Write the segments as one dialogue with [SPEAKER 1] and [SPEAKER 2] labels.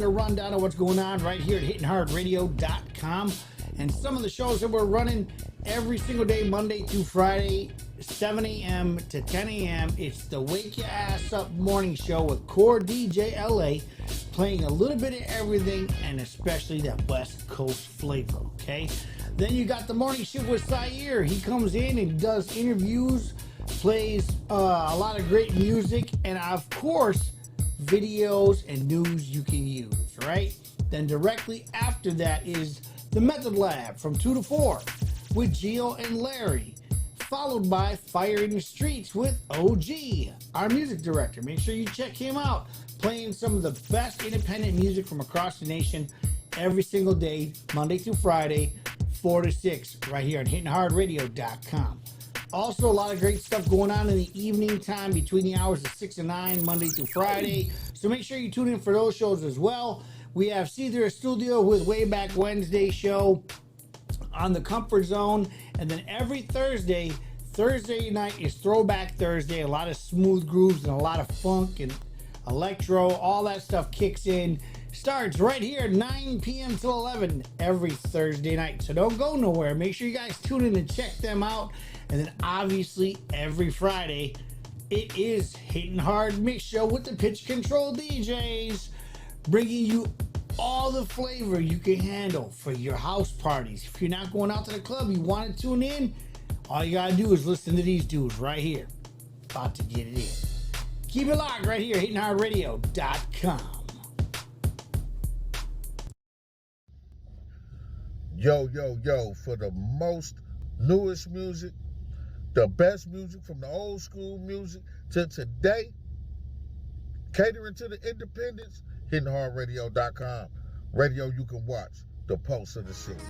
[SPEAKER 1] A rundown of what's going on right here at hittinghardradio.com and some of the shows that we're running every single day, Monday through Friday, 7 a.m. to 10 a.m. It's the Wake Your Ass Up morning show with Core DJ LA, playing a little bit of everything and especially that West Coast flavor, okay? Then you got the morning shift with Sayer. He comes in and does interviews, plays a lot of great music, and of course, videos and news you can use, right? Then directly after that is the Method Lab from 2 to 4 with Gio and Larry, followed by Fire in the Streets with OG, our music director. Make sure you check him out, playing some of the best independent music from across the nation every single day, Monday through Friday, 4 to 6, right here on hittinghardradio.com. Also, a lot of great stuff going on in the evening time between the hours of 6 and 9, Monday through Friday. So make sure you tune in for those shows as well. We have Caesar Studio with Way Back Wednesday show on the Comfort Zone. And then every Thursday night is Throwback Thursday. A lot of smooth grooves and a lot of funk and electro. All that stuff kicks in. Starts right here at 9 p.m. till 11 every Thursday night. So don't go nowhere. Make sure you guys tune in and check them out. And then obviously every Friday, it is Hitting Hard Mix Show with the Pitch Control DJs, bringing you all the flavor you can handle for your house parties. If you're not going out to the club, you want to tune in, all you gotta do is listen to these dudes right here. About to get it in. Keep it locked right here, hittinghardradio.com.
[SPEAKER 2] Yo, for the most newest music, the best music from the old school music to today, catering to the independents, hittinghardradio.com. Radio you can watch, the pulse of the city.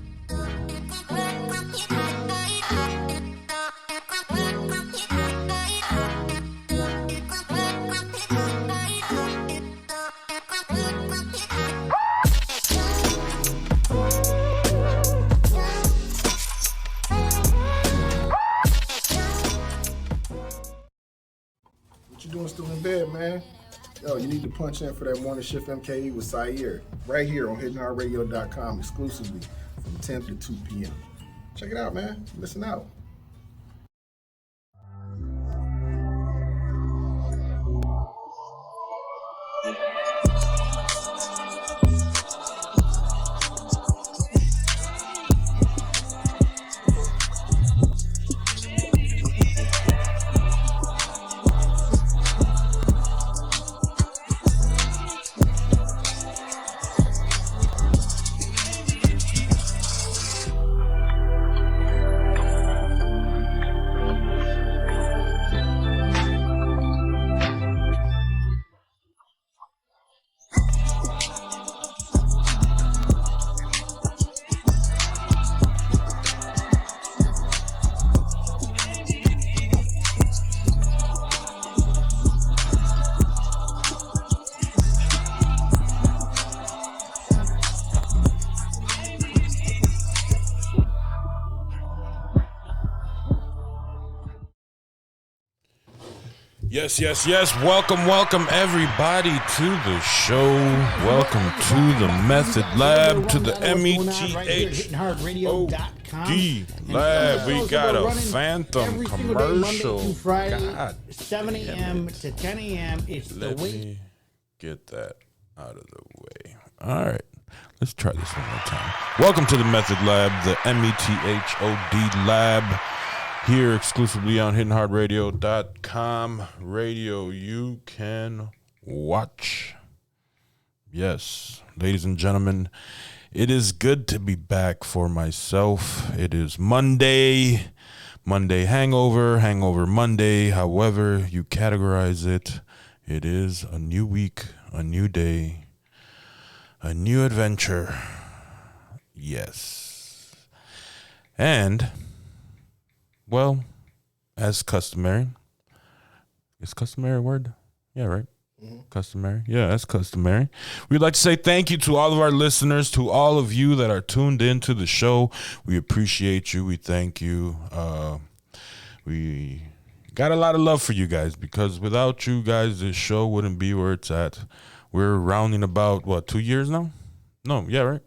[SPEAKER 3] What you doing still in bed, man? Yo, you need to punch in for that morning shift MKE with Sayer right here on hittinghardradio.com exclusively from 10 to 2 p.m. Check it out, man. Listen out.
[SPEAKER 4] Yes. Welcome everybody to the show. Welcome to the Method Lab, to the METH OD Lab. We got a Phantom commercial.
[SPEAKER 1] God, 7 a.m. to 10 a.m. It's
[SPEAKER 4] Let
[SPEAKER 1] the
[SPEAKER 4] me get that out of the way. All right. Let's try this one more time. Welcome to the Method Lab, the METH OD Lab. Here exclusively on hittinghardradio.com. Radio you can watch. Yes, ladies and gentlemen, it is good to be back for myself. It is Monday hangover Monday, however you categorize it. It is a new week, a new day, a new adventure. Yes. And well, as customary. Is customary a word? Yeah, right? Mm-hmm. Customary? Yeah, that's customary. We'd like to say thank you to all of our listeners, to all of you that are tuned into the show. We appreciate you. We thank you. We got a lot of love for you guys because without you guys, this show wouldn't be where it's at. we're rounding about, what, 2 years now? No, yeah, right?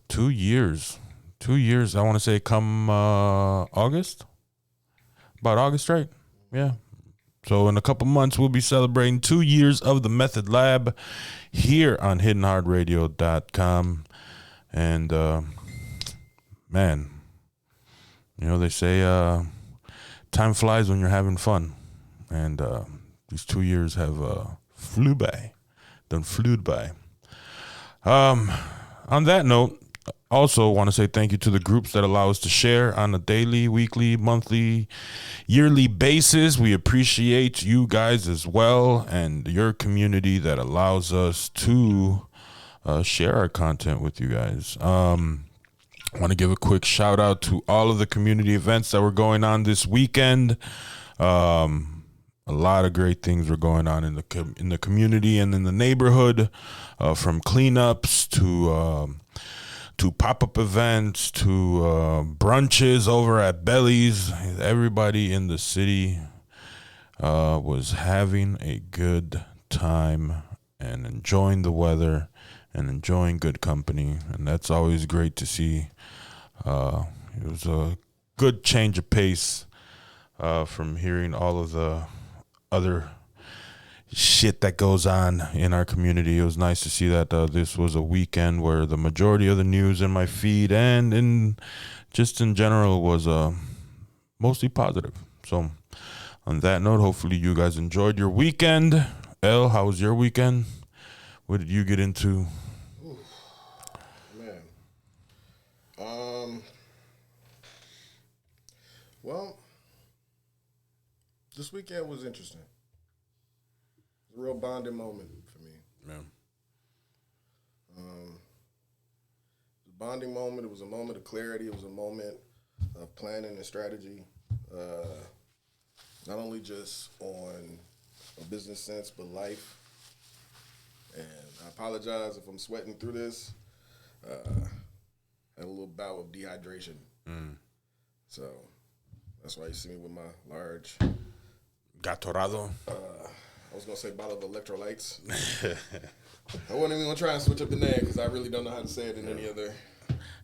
[SPEAKER 4] 2 years. 2 years, I want to say come August? About August, right? Yeah. So in a couple months, we'll be celebrating 2 years of the Method Lab here on HiddenHeartRadio.com. And, man, you know, they say time flies when you're having fun. And these 2 years have flew by. On that note, also want to say thank you to the groups that allow us to share on a daily, weekly, monthly, yearly basis. We appreciate you guys as well and your community that allows us to share our content with you guys. I want to give a quick shout out to all of the community events that were going on this weekend. A lot of great things were going on in the community and in the neighborhood, from cleanups to pop-up events to brunches over at Belly's. Everybody in the city was having a good time and enjoying the weather and enjoying good company, and that's always great to see. It was a good change of pace from hearing all of the other shit that goes on in our community. It was nice to see that this was a weekend where the majority of the news in my feed and in general was mostly positive. So on that note, hopefully you guys enjoyed your weekend. El, how was your weekend? What did you get into?
[SPEAKER 3] Man. Well, this weekend was interesting. It was a real bonding moment for me.
[SPEAKER 4] Yeah.
[SPEAKER 3] It was a bonding moment. It was a moment of clarity. It was a moment of planning and strategy. Not only just on a business sense, but life. And I apologize if I'm sweating through this. Had a little bout of dehydration. So that's why you see me with my large
[SPEAKER 4] Gatorado.
[SPEAKER 3] I was going to say bottle of electrolytes. I wasn't even going to try and switch up the name because I really don't know how to say it in any other.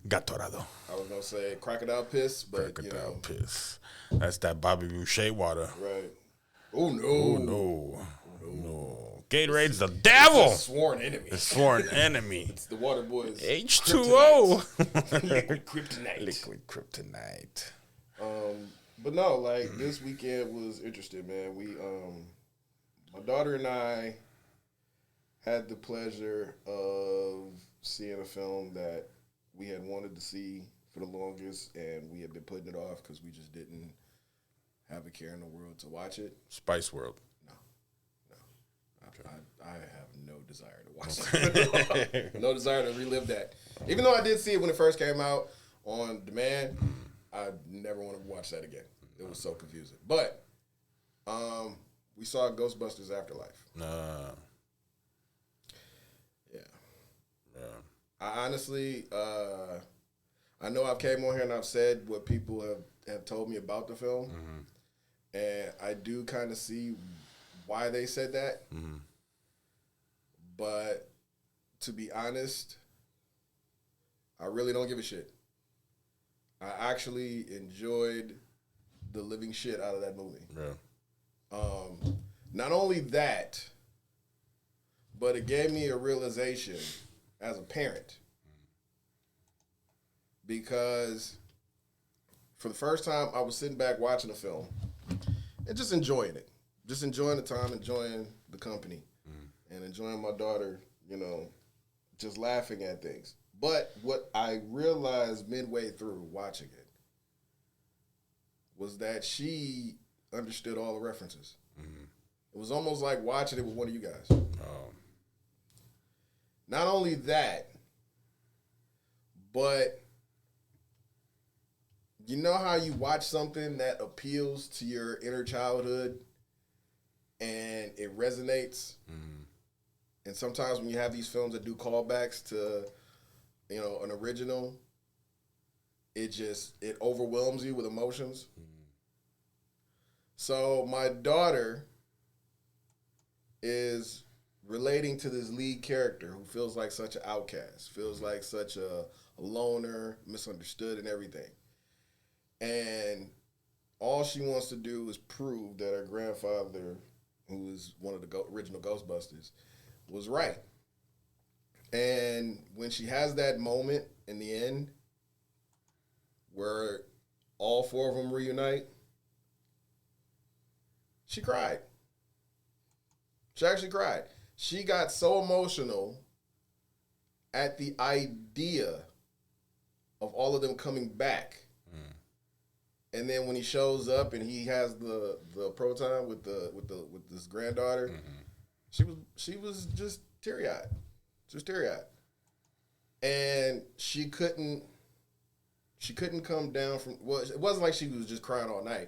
[SPEAKER 4] Gatorado.
[SPEAKER 3] I was going to say crocodile piss, but
[SPEAKER 4] Crocodile piss. That's that Bobby Boucher water.
[SPEAKER 3] Right. Oh, no.
[SPEAKER 4] Oh, no. Gatorade's the devil.
[SPEAKER 3] It's a sworn enemy.
[SPEAKER 4] The sworn enemy.
[SPEAKER 3] It's the water boys.
[SPEAKER 4] H2O.
[SPEAKER 3] Liquid kryptonite.
[SPEAKER 4] Liquid kryptonite.
[SPEAKER 3] But no, like this weekend was interesting, man. We, my daughter and I had the pleasure of seeing a film that we had wanted to see for the longest, and we had been putting it off because we just didn't have a care in the world to watch it.
[SPEAKER 4] Spice World.
[SPEAKER 3] I have no desire to watch it. No desire to relive that. Even though I did see it when it first came out on demand, I never want to watch that again. It was so confusing. But we saw Ghostbusters Afterlife. Yeah. I honestly, I know I've came on here and I've said what people have told me about the film. And I do kind of see why they said that. But to be honest, I really don't give a shit. I actually enjoyed the living shit out of that movie.
[SPEAKER 4] Yeah.
[SPEAKER 3] Not only that, but it gave me a realization as a parent. Because for the first time, I was sitting back watching a film and just enjoying it. Just enjoying the time, enjoying the company, and enjoying my daughter, just laughing at things. But what I realized midway through watching it was that she understood all the references. It was almost like watching it with one of you guys. Not only that, but you know how you watch something that appeals to your inner childhood and it resonates? And sometimes when you have these films that do callbacks to, an original, it overwhelms you with emotions. So my daughter is relating to this lead character who feels like such an outcast, feels like such a loner, misunderstood and everything. And all she wants to do is prove that her grandfather, who is one of the original Ghostbusters, was right. And when she has that moment in the end where all four of them reunite, she cried. She actually cried. She got so emotional at the idea of all of them coming back. And then when he shows up and he has the proton with his granddaughter, she was just teary-eyed. Just teary-eyed. And she couldn't come down from, well, it wasn't like she was just crying all night.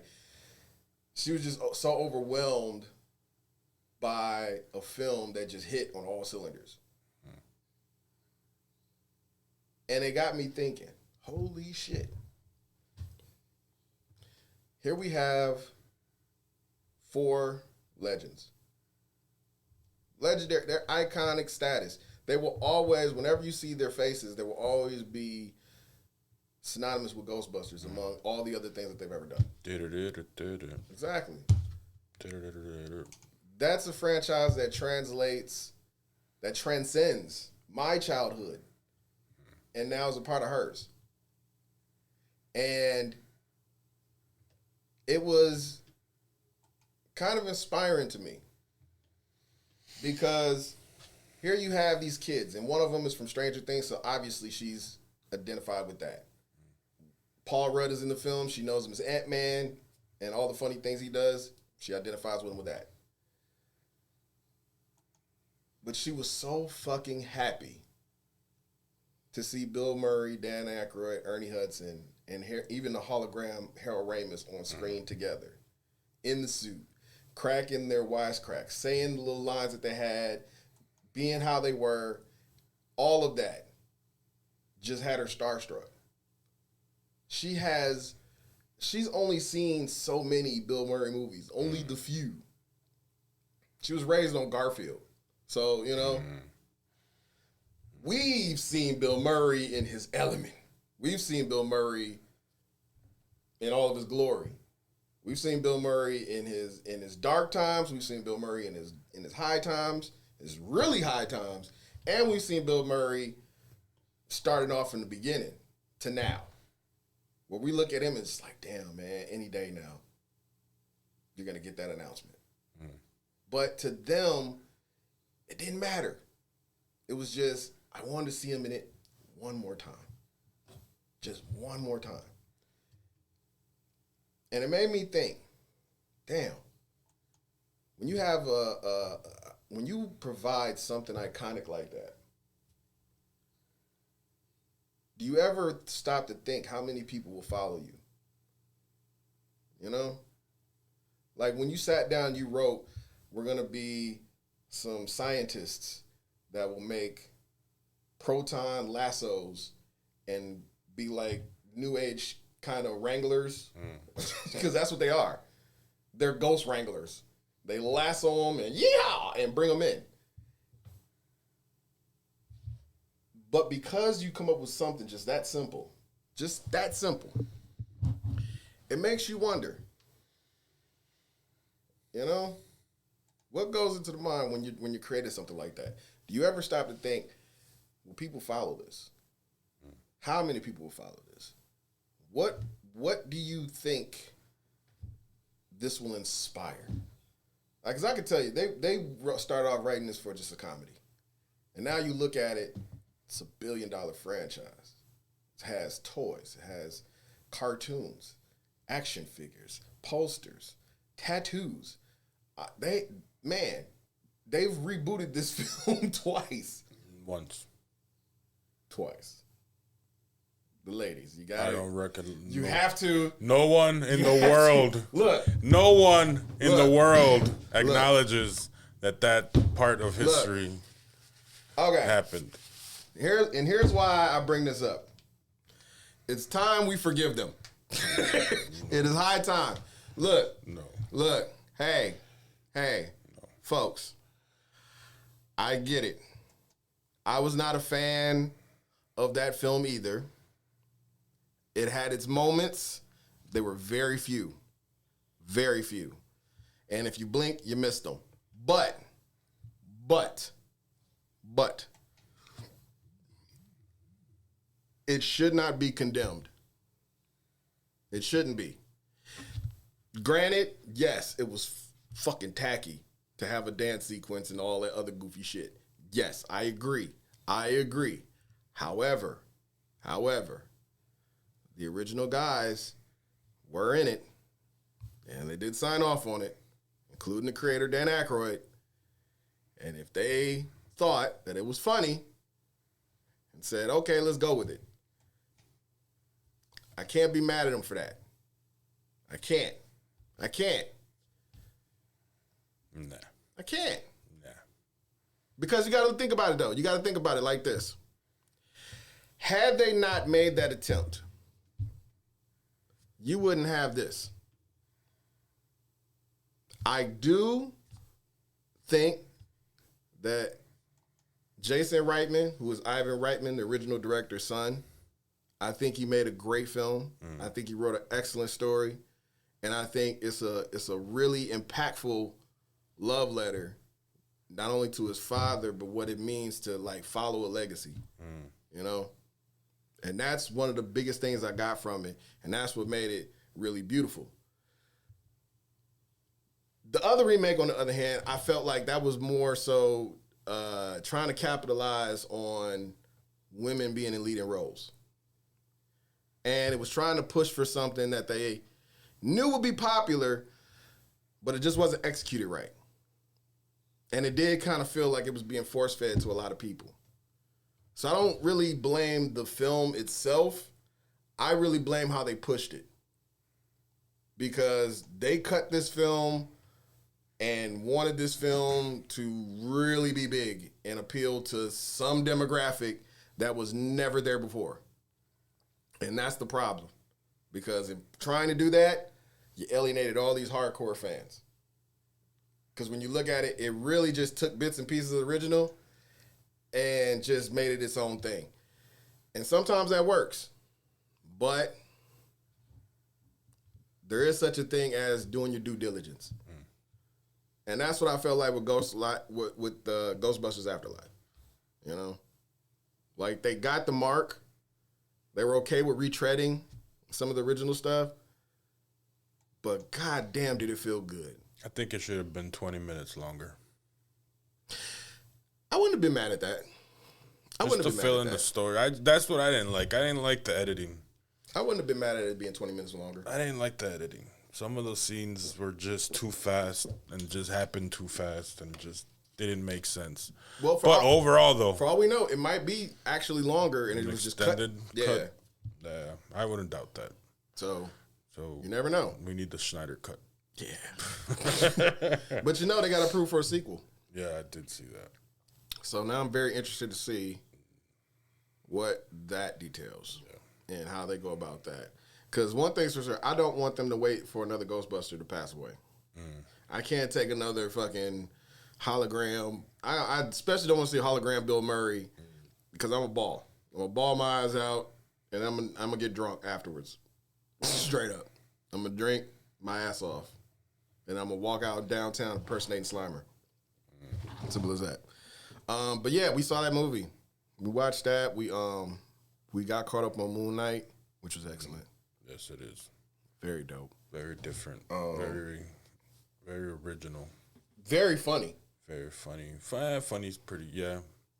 [SPEAKER 3] She was just so overwhelmed by a film that just hit on all cylinders. And it got me thinking, holy shit. Here we have 4 legends. Legendary, they're iconic status. They will always, whenever you see their faces, they will always be synonymous with Ghostbusters among all the other things that they've ever done. Exactly. That's a franchise that transcends my childhood and now is a part of hers. And it was kind of inspiring to me because here you have these kids, and one of them is from Stranger Things, so obviously she's identified with that. Paul Rudd is in the film. She knows him as Ant-Man and all the funny things he does. She identifies with him with that. But she was so fucking happy to see Bill Murray, Dan Aykroyd, Ernie Hudson, and even the hologram Harold Ramis on screen together in the suit, cracking their wisecracks, saying the little lines that they had, being how they were, all of that just had her starstruck. She's only seen so many Bill Murray movies, only the few. She was raised on Garfield. So, you know, we've seen Bill Murray in his element. We've seen Bill Murray in all of his glory. We've seen Bill Murray in his dark times. We've seen Bill Murray in his high times, his really high times, and we've seen Bill Murray starting off from the beginning to now. Where we look at him, it's like, damn, man, any day now, you're going to get that announcement. But to them, it didn't matter. It was just, I wanted to see him in it one more time. Just one more time. And it made me think, damn, when you have when you provide something iconic like that, do you ever stop to think how many people will follow you? You know? Like when you sat down, you wrote, we're going to be some scientists that will make proton lassos and be like new age kind of wranglers, because that's what they are. They're ghost wranglers. They lasso them and bring them in. But because you come up with something just that simple, it makes you wonder, you know, what goes into the mind when you created something like that? Do you ever stop to think, will people follow this? How many people will follow this? What do you think this will inspire? Because I can tell you, they started off writing this for just a comedy. And now you look at it, it's $1 billion franchise. It has toys, it has cartoons, action figures, posters, tattoos. They've rebooted this film twice. Twice. The ladies, you got it.
[SPEAKER 4] I don't reckon.
[SPEAKER 3] You have to.
[SPEAKER 4] No one in the world.
[SPEAKER 3] Look.
[SPEAKER 4] No one in the world acknowledges that part of history happened.
[SPEAKER 3] Here's why I bring this up. It's time we forgive them. It is high time. Look. Hey, folks. I get it. I was not a fan of that film either. It had its moments. They were very few. Very few. And if you blink, you missed them. But, it should not be condemned. It shouldn't be. Granted, yes, it was fucking tacky to have a dance sequence and all that other goofy shit. Yes, I agree. However, the original guys were in it, and they did sign off on it, including the creator, Dan Aykroyd. And if they thought that it was funny and said, okay, let's go with it, I can't be mad at them for that. I can't.
[SPEAKER 4] Nah.
[SPEAKER 3] I can't.
[SPEAKER 4] Nah.
[SPEAKER 3] Because you got to think about it, though. You got to think about it like this. Had they not made that attempt, you wouldn't have this. I do think that Jason Reitman, who was Ivan Reitman, the original director's son, I think he made a great film. I think he wrote an excellent story. And I think it's a really impactful love letter, not only to his father, but what it means to like follow a legacy, you know? And that's one of the biggest things I got from it. And that's what made it really beautiful. The other remake, on the other hand, I felt like that was more so trying to capitalize on women being in leading roles. And it was trying to push for something that they knew would be popular, but it just wasn't executed right. And it did kind of feel like it was being force-fed to a lot of people. So I don't really blame the film itself. I really blame how they pushed it. Because they cut this film and wanted this film to really be big and appeal to some demographic that was never there before. And that's the problem. Because in trying to do that, you alienated all these hardcore fans. Because when you look at it, it really just took bits and pieces of the original and just made it its own thing. And sometimes that works. But there is such a thing as doing your due diligence. And that's what I felt like with Ghostbusters Afterlife. You know? Like, they got the mark. They were okay with retreading some of the original stuff. But goddamn, did it feel good.
[SPEAKER 4] I think it should have been 20 minutes longer.
[SPEAKER 3] I wouldn't have been mad at that.
[SPEAKER 4] Just to fill in the story. That's what I didn't like. I didn't like the editing.
[SPEAKER 3] I wouldn't have been mad at it being 20 minutes longer.
[SPEAKER 4] I didn't like the editing. Some of those scenes were just too fast and just happened too fast and just didn't make sense.
[SPEAKER 3] Well,
[SPEAKER 4] overall, though,
[SPEAKER 3] for all we know, it might be actually longer and it was just cut. Yeah.
[SPEAKER 4] Yeah, I wouldn't doubt that.
[SPEAKER 3] So
[SPEAKER 4] you
[SPEAKER 3] never know.
[SPEAKER 4] We need the Schneider cut.
[SPEAKER 3] Yeah. But you know they got approved for a sequel.
[SPEAKER 4] Yeah, I did see that.
[SPEAKER 3] So now I'm very interested to see what that details and how they go about that. Because one thing's for sure, I don't want them to wait for another Ghostbuster to pass away. I can't take another fucking hologram. I especially don't want to see a hologram Bill Murray because I'm a ball. I'm going to ball my eyes out and I'm going to get drunk afterwards. Straight up. I'm going to drink my ass off. And I'm going to walk out downtown impersonating Slimer. Simple as that. But yeah, we saw that movie. We watched that. We got caught up on Moon Knight, which was excellent.
[SPEAKER 4] Yes, it is.
[SPEAKER 3] Very dope.
[SPEAKER 4] Very different. Very original.
[SPEAKER 3] Very funny.
[SPEAKER 4] Very funny. Funny's pretty. Yeah.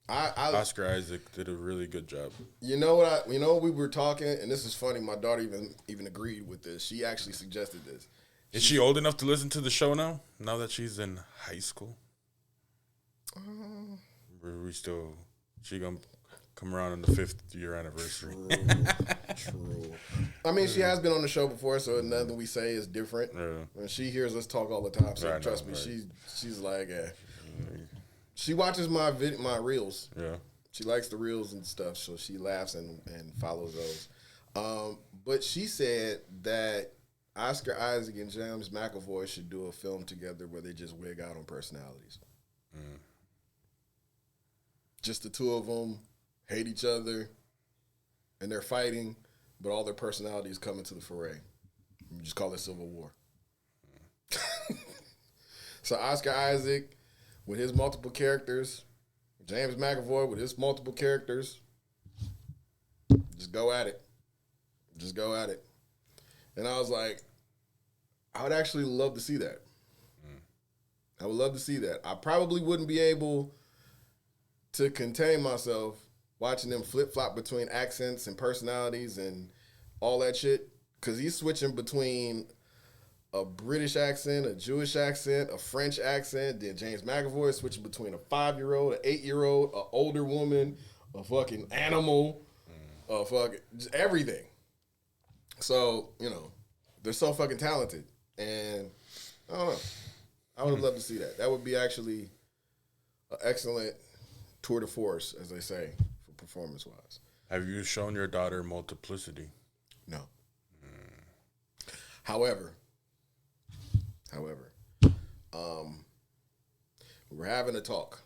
[SPEAKER 3] Oscar
[SPEAKER 4] Isaac did a really good job.
[SPEAKER 3] You know what? We were talking, and this is funny. My daughter even agreed with this. She actually suggested this.
[SPEAKER 4] Is she old enough to listen to the show now? Now that she's in high school, she gonna come around on the 5th year anniversary.
[SPEAKER 3] True. I mean, she has been on the show before, so nothing we say is different.
[SPEAKER 4] Yeah.
[SPEAKER 3] And she hears us talk all the time, so trust me, she's like, she watches my reels.
[SPEAKER 4] Yeah.
[SPEAKER 3] She likes the reels and stuff, so she laughs and follows those. But she said that Oscar Isaac and James McAvoy should do a film together where they just wig out on personalities. just the two of them hate each other, and they're fighting, but all their personalities come into the foray. You just call it Civil War. So Oscar Isaac with his multiple characters, James McAvoy with his multiple characters, just go at it. Just go at it. And I was like, I would actually love to see that. I would love to see that. I probably wouldn't be able to contain myself watching them flip-flop between accents and personalities and all that shit, because he's switching between a British accent, a Jewish accent, a French accent. Then James McAvoy is switching between a 5-year-old, an 8-year-old, an older woman, a fucking animal, a fucking just everything. So, they're so fucking talented. And I don't know. I would have loved to see that. That would be actually an excellent tour de force, as they say, for performance-wise.
[SPEAKER 4] Have you shown your daughter Multiplicity?
[SPEAKER 3] No. However, we were having a talk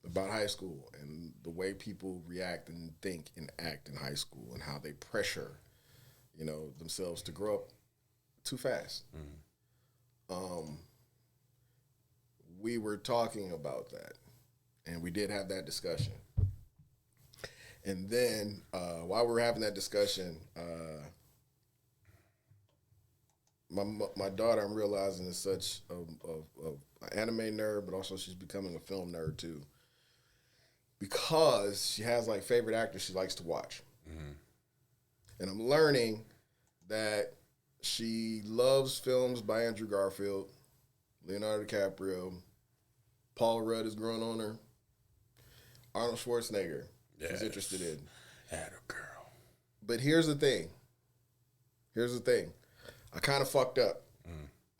[SPEAKER 3] about high school and the way people react and think and act in high school and how they pressure, themselves to grow up too fast. We were talking about that, and we did have that discussion. And then while we were having that discussion, my daughter, I'm realizing, is such a anime nerd, but also she's becoming a film nerd too, because she has like favorite actors she likes to watch. And I'm learning that she loves films by Andrew Garfield, Leonardo DiCaprio, Paul Rudd is growing on her, Arnold Schwarzenegger she's interested in.
[SPEAKER 4] Atta girl.
[SPEAKER 3] But here's the thing. I kind of fucked up.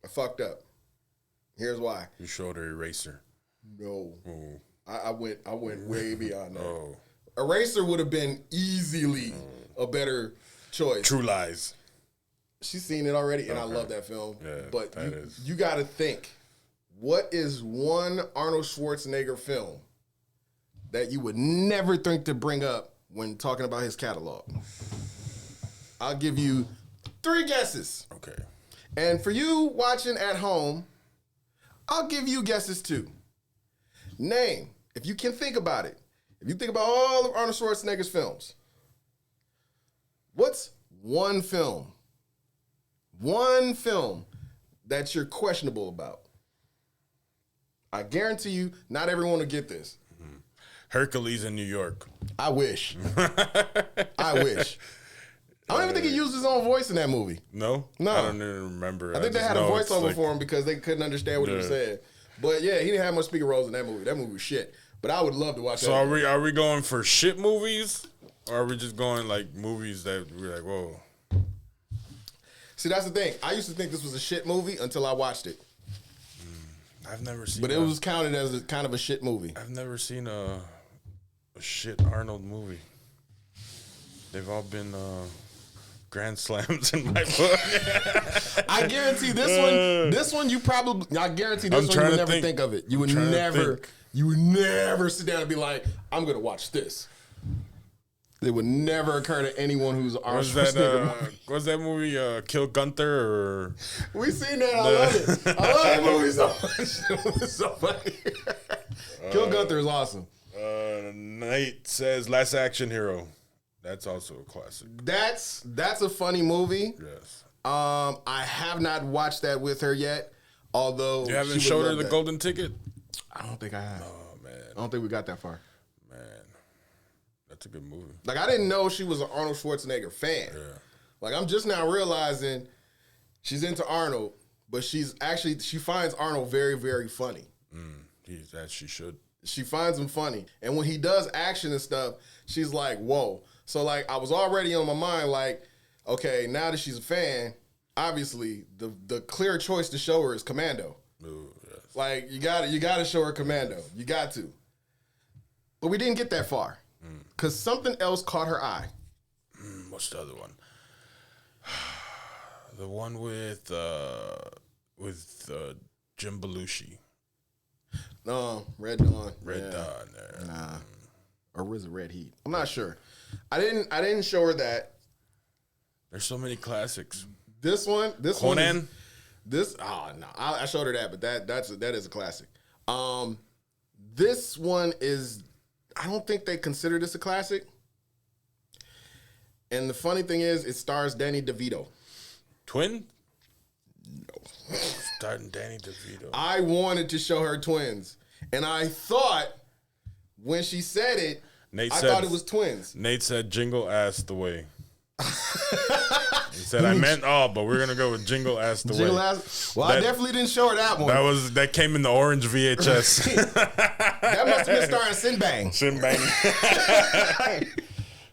[SPEAKER 3] I fucked up. Here's why.
[SPEAKER 4] You showed her Eraser.
[SPEAKER 3] No. I went way beyond that.
[SPEAKER 4] Oh.
[SPEAKER 3] Eraser would have been easily a better choice.
[SPEAKER 4] True Lies.
[SPEAKER 3] She's seen it already, and I love that film.
[SPEAKER 4] Yeah,
[SPEAKER 3] but
[SPEAKER 4] that
[SPEAKER 3] you got to think, what is one Arnold Schwarzenegger film that you would never think to bring up when talking about his catalog? I'll give you 3 guesses.
[SPEAKER 4] Okay.
[SPEAKER 3] And for you watching at home, I'll give you guesses too. Name, if you can think about it, if you think about all of Arnold Schwarzenegger's films, what's one film that you're questionable about? I guarantee you, not everyone will get this.
[SPEAKER 4] Hercules in New York.
[SPEAKER 3] I wish. I wish. I don't even think he used his own voice in that movie.
[SPEAKER 4] No?
[SPEAKER 3] No.
[SPEAKER 4] I don't even remember.
[SPEAKER 3] I think they
[SPEAKER 4] just
[SPEAKER 3] had a
[SPEAKER 4] know it's
[SPEAKER 3] voiceover
[SPEAKER 4] like-
[SPEAKER 3] for him because they couldn't understand what he was saying. But yeah, he didn't have much speaking roles in that movie. That movie was shit. But I would love to watch
[SPEAKER 4] So
[SPEAKER 3] that.
[SPEAKER 4] are we going for shit movies? Or are we just going like movies that we're like, whoa.
[SPEAKER 3] See, that's the thing. I used to think this was a shit movie until I watched it.
[SPEAKER 4] I've never seen
[SPEAKER 3] But it was counted as a kind of a shit movie.
[SPEAKER 4] I've never seen a shit Arnold movie. They've all been grand slams in my book.
[SPEAKER 3] I guarantee this one you probably, I guarantee this
[SPEAKER 4] I'm
[SPEAKER 3] one you
[SPEAKER 4] trying
[SPEAKER 3] would
[SPEAKER 4] to
[SPEAKER 3] never
[SPEAKER 4] think.
[SPEAKER 3] think of it. You would
[SPEAKER 4] I'm trying to
[SPEAKER 3] never,
[SPEAKER 4] think.
[SPEAKER 3] you would never sit down and be like, I'm going to watch this. It would never occur to anyone who's Arnold Schwarzenegger.
[SPEAKER 4] What's that movie? Kill Gunther or
[SPEAKER 3] We seen that. I love it. I love that movie so much. It's so funny. Kill Gunther is awesome.
[SPEAKER 4] Nate says Last Action Hero. That's also a classic.
[SPEAKER 3] That's a funny movie.
[SPEAKER 4] Yes.
[SPEAKER 3] I have not watched that with her yet. Although
[SPEAKER 4] You haven't
[SPEAKER 3] she would
[SPEAKER 4] showed her
[SPEAKER 3] love
[SPEAKER 4] the
[SPEAKER 3] that.
[SPEAKER 4] golden ticket?
[SPEAKER 3] I don't think I have.
[SPEAKER 4] Oh man.
[SPEAKER 3] I don't think we got that far.
[SPEAKER 4] Man. That's a good movie.
[SPEAKER 3] Like, I didn't know she was an Arnold Schwarzenegger fan.
[SPEAKER 4] Yeah.
[SPEAKER 3] Like, I'm just now realizing she's into Arnold, but she finds Arnold very, very funny.
[SPEAKER 4] That she should.
[SPEAKER 3] She finds him funny. And when he does action and stuff, she's like, whoa. So, like, I was already on my mind, like, okay, now that she's a fan, obviously, the clear choice to show her is Commando.
[SPEAKER 4] Ooh, yes.
[SPEAKER 3] Like, you gotta show her Commando. You got to. But we didn't get that far. Because something else caught her eye.
[SPEAKER 4] What's the other one? The one with Jim Belushi.
[SPEAKER 3] Red Dawn.
[SPEAKER 4] Red
[SPEAKER 3] Yeah.
[SPEAKER 4] Dawn. There.
[SPEAKER 3] Nah. Or was it Red Heat? I'm not sure. I didn't show her that.
[SPEAKER 4] There's so many classics.
[SPEAKER 3] This one.
[SPEAKER 4] Conan.
[SPEAKER 3] No. I showed her that, but that is a classic. This one is. I don't think they consider this a classic. And the funny thing is, it stars Danny DeVito.
[SPEAKER 4] Twin? No. Starting Danny DeVito.
[SPEAKER 3] I wanted to show her twins. And I thought when she said it, I thought it was twins.
[SPEAKER 4] Nate said Jingle Ass the Way. He said, I meant but we're going to go with Jingle Ass the
[SPEAKER 3] Jingle
[SPEAKER 4] Way.
[SPEAKER 3] Ass? Well, I definitely didn't show her that one.
[SPEAKER 4] That came in the orange VHS.
[SPEAKER 3] That must have been starring Sinbang.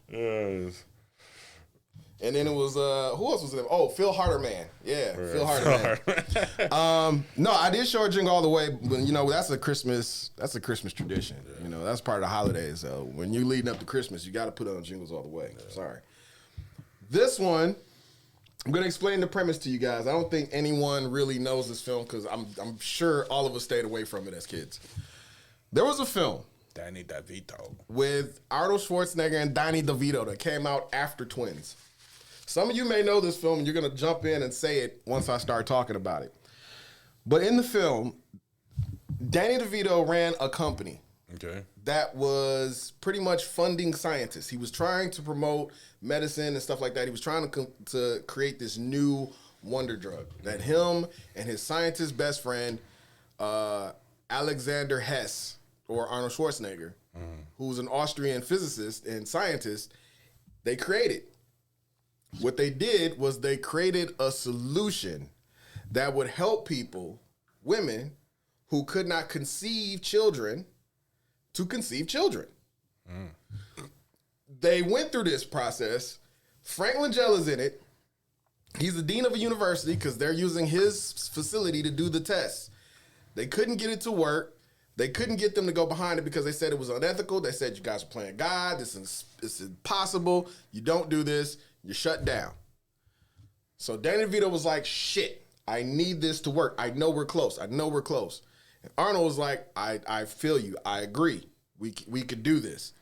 [SPEAKER 4] Yes.
[SPEAKER 3] And then it was who else was in it? Oh, Phil Harderman. Yeah, Phil Harderman. No, I did show her Jingle All the Way, but that's a Christmas tradition. Yeah. That's part of the holidays. So when you're leading up to Christmas, you got to put on Jingles All the Way. Yeah. Sorry. This one, I'm gonna explain the premise to you guys. I don't think anyone really knows this film because I'm sure all of us stayed away from it as kids. There was a film.
[SPEAKER 4] Danny DeVito.
[SPEAKER 3] With Arnold Schwarzenegger and Danny DeVito that came out after Twins. Some of you may know this film, and you're going to jump in and say it once I start talking about it. But in the film, Danny DeVito ran a company that was pretty much funding scientists. He was trying to promote medicine and stuff like that. He was trying to create this new wonder drug that him and his scientist best friend, Alexander Hess, or Arnold Schwarzenegger, who's an Austrian physicist and scientist, they created. What they did was they created a solution that would help people, women, who could not conceive children, to conceive children. They went through this process. Frank Langella's in it. He's the dean of a university because they're using his facility to do the tests. They couldn't get it to work. They couldn't get them to go behind it because they said it was unethical. They said, you guys are playing God. This is impossible. You don't do this. You're shut down. So Danny DeVito was like, shit, I need this to work. I know we're close. And Arnold was like, I feel you. I agree. We could do this.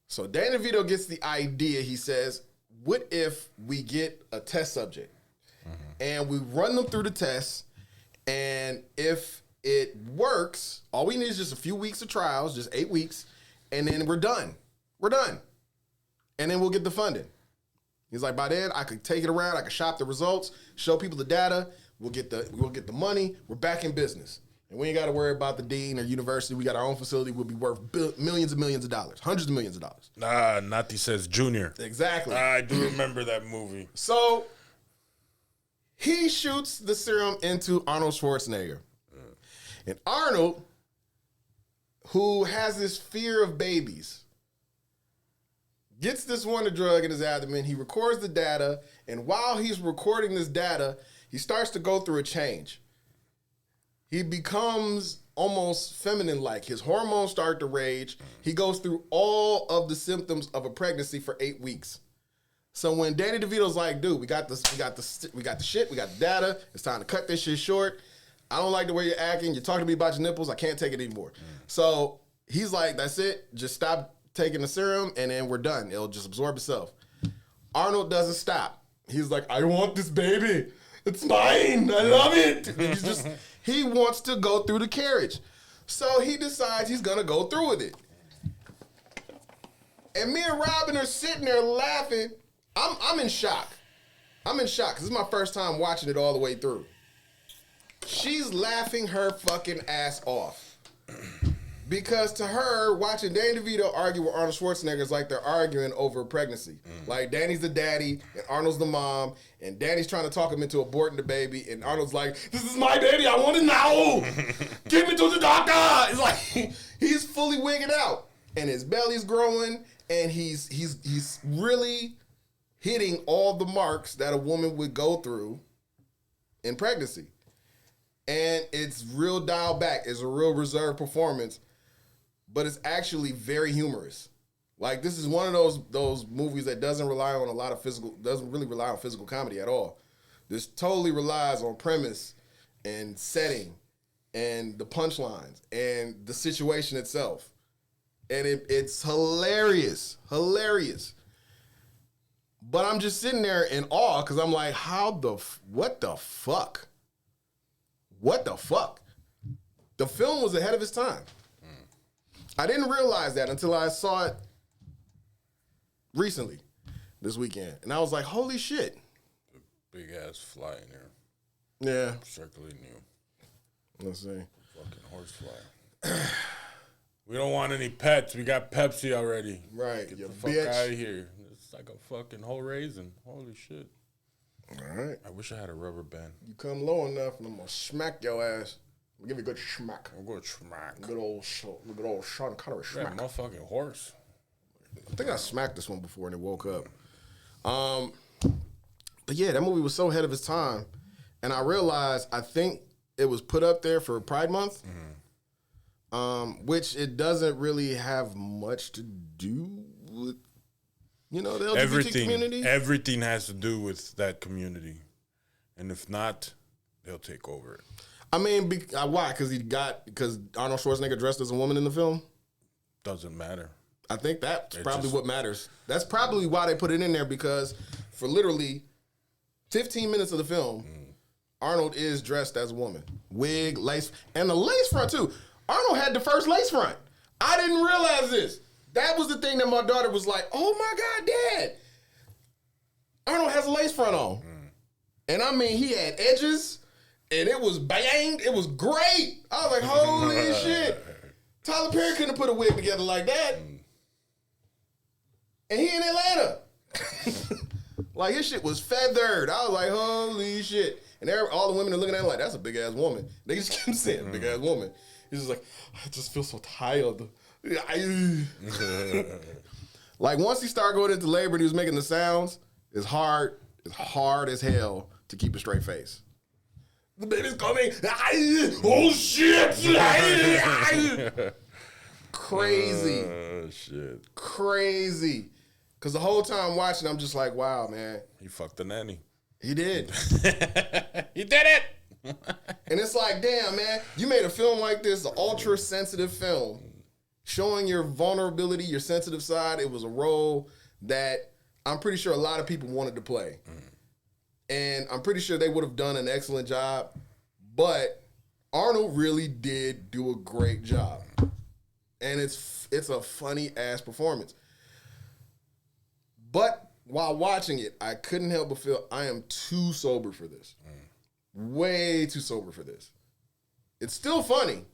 [SPEAKER 3] So Danny DeVito gets the idea. He says, what if we get a test subject and we run them through the test, and if it works, all we need is just a few weeks of trials, just 8 weeks, and then we're done. We're done. And then we'll get the funding. He's like, by then I could take it around, I could shop the results, show people the data, we'll get the money, we're back in business. And we ain't got to worry about the dean or university. We got our own facility, we'll be worth millions and millions of dollars, hundreds of millions of dollars.
[SPEAKER 4] Nati says Junior.
[SPEAKER 3] Exactly.
[SPEAKER 4] I do remember that movie.
[SPEAKER 3] So he shoots the serum into Arnold Schwarzenegger. And Arnold, who has this fear of babies, gets this wonder drug in his abdomen. He records the data. And while he's recording this data, he starts to go through a change. He becomes almost feminine-like. His hormones start to rage. He goes through all of the symptoms of a pregnancy for 8 weeks. So when Danny DeVito's like, dude, we got the shit, we got the data. It's time to cut this shit short. I don't like the way you're acting. You're talking to me about your nipples. I can't take it anymore. So he's like, that's it. Just stop taking the serum, and then we're done. It'll just absorb itself. Arnold doesn't stop. He's like, I want this baby. It's mine. I love it. And he wants to go through the carriage. So he decides he's going to go through with it. And me and Robin are sitting there laughing. I'm in shock. I'm in shock because this is my first time watching it all the way through. She's laughing her fucking ass off. Because to her, watching Danny DeVito argue with Arnold Schwarzenegger is like they're arguing over a pregnancy. Like Danny's the daddy and Arnold's the mom, and Danny's trying to talk him into aborting the baby, and Arnold's like, this is my baby, I want it now. Give me to the doctor. It's like he's fully wigging out. And his belly's growing, and he's really hitting all the marks that a woman would go through in pregnancy. And it's real dialed back. It's a real reserved performance, but it's actually very humorous. Like, this is one of those movies that doesn't really rely on physical comedy at all. This totally relies on premise and setting and the punchlines and the situation itself. And it's hilarious. But I'm just sitting there in awe because I'm like, what the fuck? What the fuck? The film was ahead of its time. I didn't realize that until I saw it recently, this weekend. And I was like, holy shit.
[SPEAKER 4] Big ass fly in there.
[SPEAKER 3] Yeah.
[SPEAKER 4] Circling you.
[SPEAKER 3] Let's see.
[SPEAKER 4] Fucking horsefly. We don't want any pets. We got Pepsi already.
[SPEAKER 3] Right.
[SPEAKER 4] Get
[SPEAKER 3] You
[SPEAKER 4] the fuck
[SPEAKER 3] bitch.
[SPEAKER 4] out of here. It's like a fucking whole raisin. Holy shit.
[SPEAKER 3] All right.
[SPEAKER 4] I wish I had a rubber band.
[SPEAKER 3] You come low enough and I'm going to smack your ass. I'm going to give you a good smack.
[SPEAKER 4] I'm going to smack.
[SPEAKER 3] Good old Sean Connery
[SPEAKER 4] Yeah,
[SPEAKER 3] smack.
[SPEAKER 4] motherfucking horse.
[SPEAKER 3] I think I smacked this one before and it woke up. But yeah, that movie was so ahead of its time. And I realized, I think it was put up there for Pride Month, which it doesn't really have much to do with, the LGBT community.
[SPEAKER 4] Everything has to do with that community. And if not, they'll take over it.
[SPEAKER 3] I mean, why? Because Arnold Schwarzenegger dressed as a woman in the film?
[SPEAKER 4] Doesn't matter.
[SPEAKER 3] I think that's probably what matters. That's probably why they put it in there, because for literally 15 minutes of the film, Arnold is dressed as a woman. Wig, lace, and the lace front too. Arnold had the first lace front. I didn't realize this. That was the thing that my daughter was like, oh my God, Dad. Arnold has a lace front on. And I mean, he had edges, and it was banged. It was great. I was like, holy shit. Tyler Perry couldn't have put a wig together like that. And he in Atlanta. Like, his shit was feathered. I was like, holy shit. And all the women are looking at him like, that's a big-ass woman. They just keep saying, big-ass woman. He's just like, I just feel so tired. Like, once he started going into labor and he was making the sounds, it's hard as hell to keep a straight face. The baby's coming. Oh, shit. Crazy.
[SPEAKER 4] Oh, shit.
[SPEAKER 3] Crazy. Because the whole time watching, I'm just like, wow, man.
[SPEAKER 4] He fucked the nanny.
[SPEAKER 3] He did.
[SPEAKER 4] He did it.
[SPEAKER 3] And it's like, damn, man, you made a film like this, an ultra-sensitive film, showing your vulnerability, your sensitive side. It was a role that I'm pretty sure a lot of people wanted to play. And I'm pretty sure they would have done an excellent job. But Arnold really did do a great job. And it's a funny-ass performance. But while watching it, I couldn't help but feel I am too sober for this. Way too sober for this. It's still funny,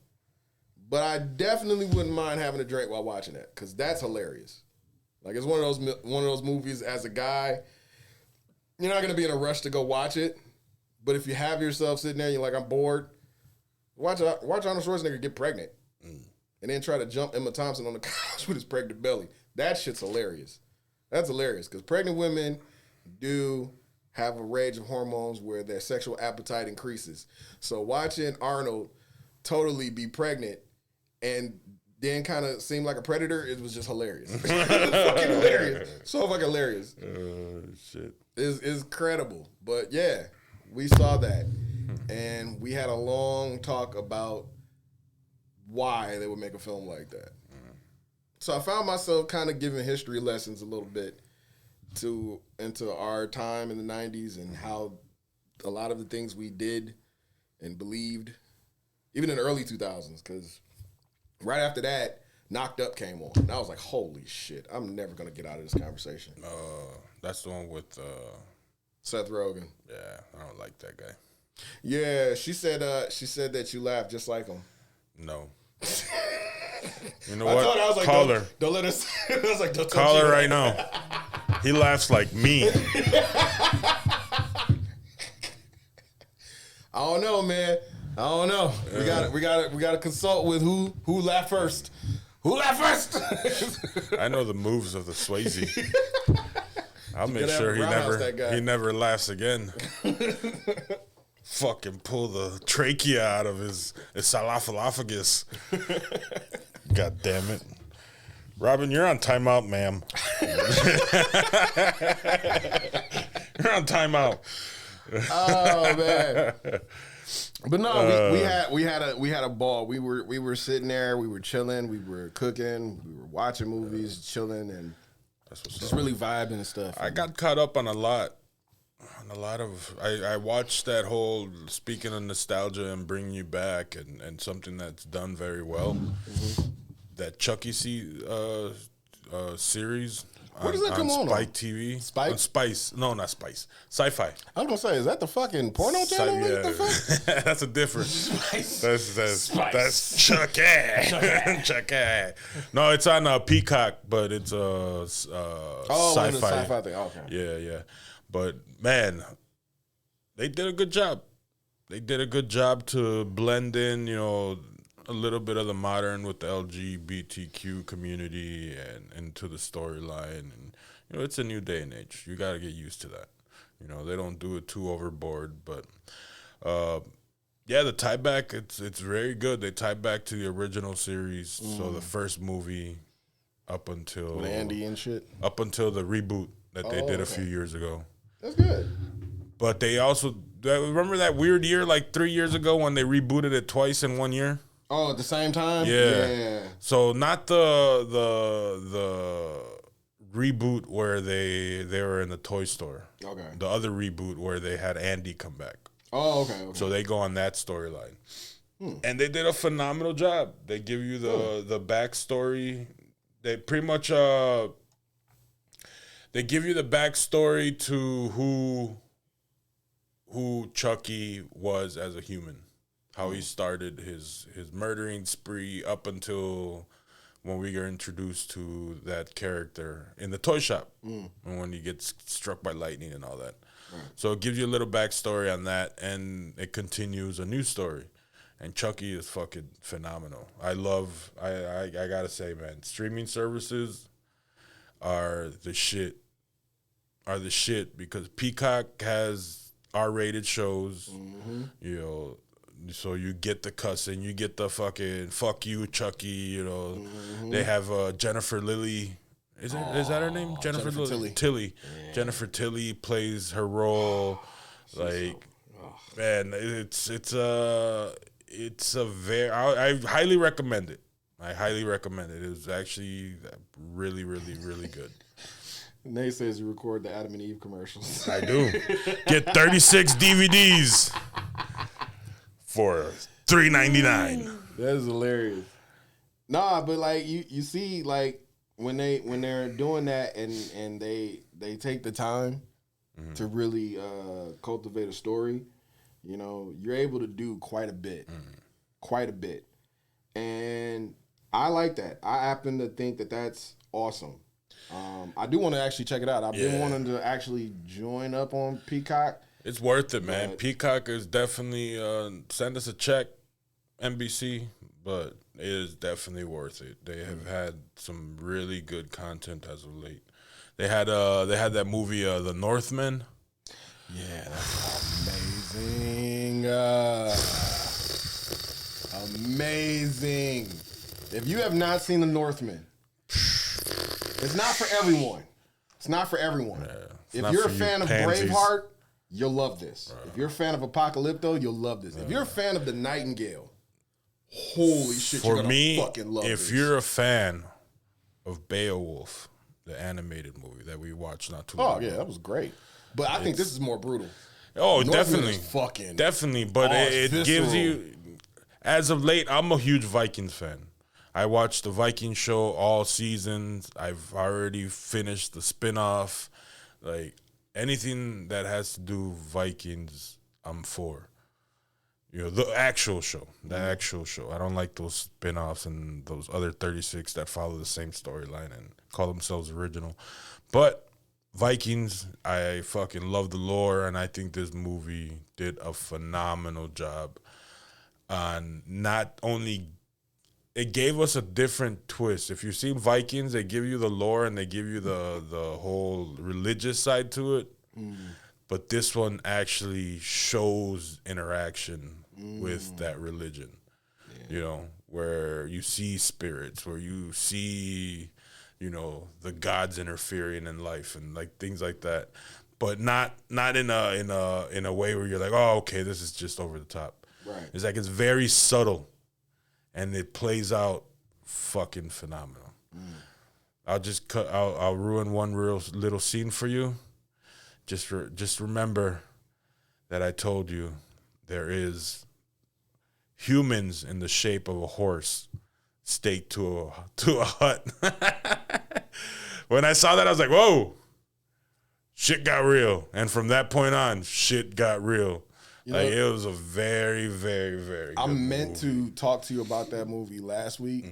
[SPEAKER 3] but I definitely wouldn't mind having a drink while watching that, because that's hilarious. Like, it's one of those movies, as a guy, you're not going to be in a rush to go watch it, but if you have yourself sitting there and you're like, I'm bored, watch Arnold Schwarzenegger get pregnant and then try to jump Emma Thompson on the couch with his pregnant belly. That shit's hilarious. That's hilarious, because pregnant women do have a range of hormones where their sexual appetite increases. So watching Arnold totally be pregnant and then kind of seem like a predator, it was just hilarious. Fucking hilarious. So fucking hilarious.
[SPEAKER 4] Shit.
[SPEAKER 3] It's credible. But yeah, we saw that. And we had a long talk about why they would make a film like that. So I found myself kind of giving history lessons a little bit into our time in the 90s and how a lot of the things we did and believed, even in the early 2000s, because right after that, Knocked Up came on. And I was like, holy shit, I'm never going to get out of this conversation.
[SPEAKER 4] That's the one with
[SPEAKER 3] Seth Rogen.
[SPEAKER 4] Yeah, I don't like that guy.
[SPEAKER 3] Yeah, she said that you laughed just like him.
[SPEAKER 4] No. You know
[SPEAKER 3] I
[SPEAKER 4] what?
[SPEAKER 3] thought I was like,
[SPEAKER 4] Call
[SPEAKER 3] don't,
[SPEAKER 4] her.
[SPEAKER 3] don't let us. I was like, don't
[SPEAKER 4] Call
[SPEAKER 3] touch
[SPEAKER 4] her
[SPEAKER 3] it.
[SPEAKER 4] right now. He laughs like me.
[SPEAKER 3] I don't know, man. I don't know. We got to consult with who laughed first. Who laughed first?
[SPEAKER 4] I know the moves of the Swayze. I'll make
[SPEAKER 3] gotta
[SPEAKER 4] sure
[SPEAKER 3] have a roundhouse that guy.
[SPEAKER 4] he never laughs again. Fucking pull the trachea out of his esophagus. God damn it. Robin, you're on timeout, ma'am. You're on timeout.
[SPEAKER 3] Oh, man.
[SPEAKER 5] But no, we had a ball. We were sitting there, we were chilling, we were cooking, we were watching movies, chilling, and
[SPEAKER 4] That's what's
[SPEAKER 5] just
[SPEAKER 4] up.
[SPEAKER 5] really vibing and stuff.
[SPEAKER 4] I got caught up on a lot of. I watched that whole speaking of nostalgia and bringing you back, and something that's done very well. That Chucky series.
[SPEAKER 5] Where does that come on?
[SPEAKER 4] Spike TV.
[SPEAKER 5] Spike?
[SPEAKER 4] On Spice. No, not Spice. Sci-Fi.
[SPEAKER 5] I was gonna say, is that the fucking porno channel? What the fuck?
[SPEAKER 4] That's a difference. That's
[SPEAKER 1] Spice.
[SPEAKER 4] Chucky. Chucky. No, it's on Peacock, but it's
[SPEAKER 5] Oh,
[SPEAKER 4] sci-fi.
[SPEAKER 5] the sci-fi thing. Okay.
[SPEAKER 4] Yeah. But man, they did a good job. They did a good job to blend in, a little bit of the modern with the LGBTQ community and into the storyline. And it's a new day and age. You got to get used to that. They don't do it too overboard, but the tie back it's very good. They tie back to the original series, so the first movie up until
[SPEAKER 5] With Andy and shit.
[SPEAKER 4] up until the reboot that they did a
[SPEAKER 5] okay.
[SPEAKER 4] few years ago.
[SPEAKER 5] That's good.
[SPEAKER 4] But they also remember that weird year like 3 years ago when they rebooted it twice in 1 year.
[SPEAKER 5] Oh, at the same time?
[SPEAKER 4] Yeah. So not the reboot where they were in the toy store.
[SPEAKER 5] Okay.
[SPEAKER 4] The other reboot where they had Andy come back.
[SPEAKER 5] Oh, okay.
[SPEAKER 4] So they go on that storyline. And they did a phenomenal job. They give you the backstory. They pretty much they give you the backstory to who Chucky was as a human. How he started his murdering spree up until when we are introduced to that character in the toy shop and when he gets struck by lightning and all that. Right. So it gives you a little backstory on that, and it continues a new story. And Chucky is fucking phenomenal. I gotta say, man, streaming services are the shit. Because Peacock has R-rated shows, so you get the cussing, you get the fucking fuck you, Chucky, They have Jennifer Lilly. Is that her name? Jennifer Tilly. Yeah. Jennifer Tilly plays her role. Man, it's a very. I highly recommend it. It is actually really, really, really good.
[SPEAKER 5] Nate says you record the Adam and Eve commercials.
[SPEAKER 4] I do. Get 36 DVDs for $3.99.
[SPEAKER 5] That is hilarious. Nah, but like you see, like when they're doing that and they take the time to really cultivate a story, you're able to do quite a bit, and I like that. I happen to think that that's awesome. I do want to actually check it out. I've been wanting to actually join up on Peacock.
[SPEAKER 4] It's worth it, man. Peacock is definitely send us a check, NBC, but it is definitely worth it. They have had some really good content as of late. They had that movie, The Northman.
[SPEAKER 5] Yeah, that's amazing. Amazing. If you have not seen The Northman, it's not for everyone. If you're a fan of Braveheart, you'll love this. If you're a fan of Apocalypto, you'll love this. If you're a fan of The Nightingale, holy shit, you're gonna fucking love this.
[SPEAKER 4] If you're a fan of Beowulf, the animated movie that we watched not too long ago.
[SPEAKER 5] Oh, yeah, that was great. But I think this is more brutal.
[SPEAKER 4] Oh,
[SPEAKER 5] Northman
[SPEAKER 4] definitely.
[SPEAKER 5] is fucking
[SPEAKER 4] definitely. But it gives you, as of late, I'm a huge Vikings fan. I watched the Viking show all seasons. I've already finished the spinoff. Like, anything that has to do Vikings, I'm for. The actual show. I don't like those spinoffs and those other 36 that follow the same storyline and call themselves original. But Vikings, I fucking love the lore, and I think this movie did a phenomenal job on not only... It gave us a different twist. If you've seen Vikings, they give you the lore and they give you the whole religious side to it. But this one actually shows interaction with that religion. Where you see spirits, where you see, the gods interfering in life and like things like that. But not in a way where you're like, oh, okay, this is just over the top.
[SPEAKER 5] Right.
[SPEAKER 4] It's like it's very subtle, and it plays out fucking phenomenal. I'll ruin one real little scene for you. Just remember that I told you there is humans in the shape of a horse staked to a hut. When I saw that, I was like, whoa, shit got real. And from that point on, shit got real. Like, it was a very, very, very good
[SPEAKER 5] meant
[SPEAKER 4] movie.
[SPEAKER 5] to talk to you about that movie last week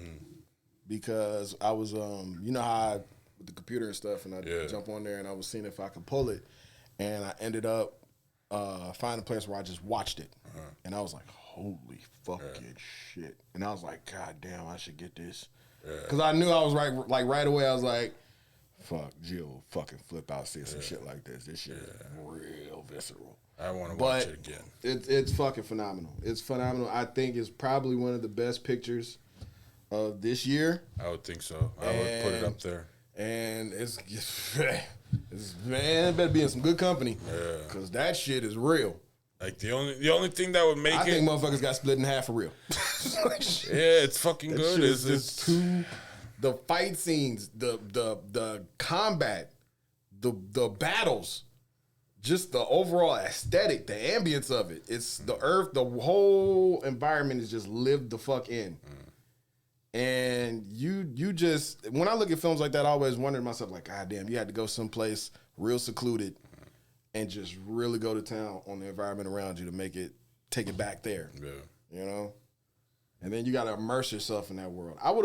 [SPEAKER 5] because I was, you know how I, with the computer and stuff, and I jump on there and I was seeing if I could pull it. And I ended up finding a place where I just watched it. And I was like, holy fucking shit. And I was like, God damn, I should get this. Because I knew I was right away, I was like, fuck, Jill fucking flip out seeing some shit like this. This shit is real visceral.
[SPEAKER 4] I want to watch it again.
[SPEAKER 5] It's fucking phenomenal. It's phenomenal. I think it's probably one of the best pictures of this year.
[SPEAKER 4] I would think so. I would put it up there.
[SPEAKER 5] And it's man, it better be in some good company. Because that shit is real.
[SPEAKER 4] Like, the only thing that would make
[SPEAKER 5] I think motherfuckers got split in half for real.
[SPEAKER 4] Yeah, it's fucking good.
[SPEAKER 5] It's the fight scenes, the combat, the battles, just the overall aesthetic, the ambience of it. It's the earth, the whole environment is just lived the fuck in. And you just, when I look at films like that, I always wonder to myself, like, God damn, you had to go someplace real secluded and just really go to town on the environment around you to take it back there.
[SPEAKER 4] Yeah.
[SPEAKER 5] You know? And then you got to immerse yourself in that world. I would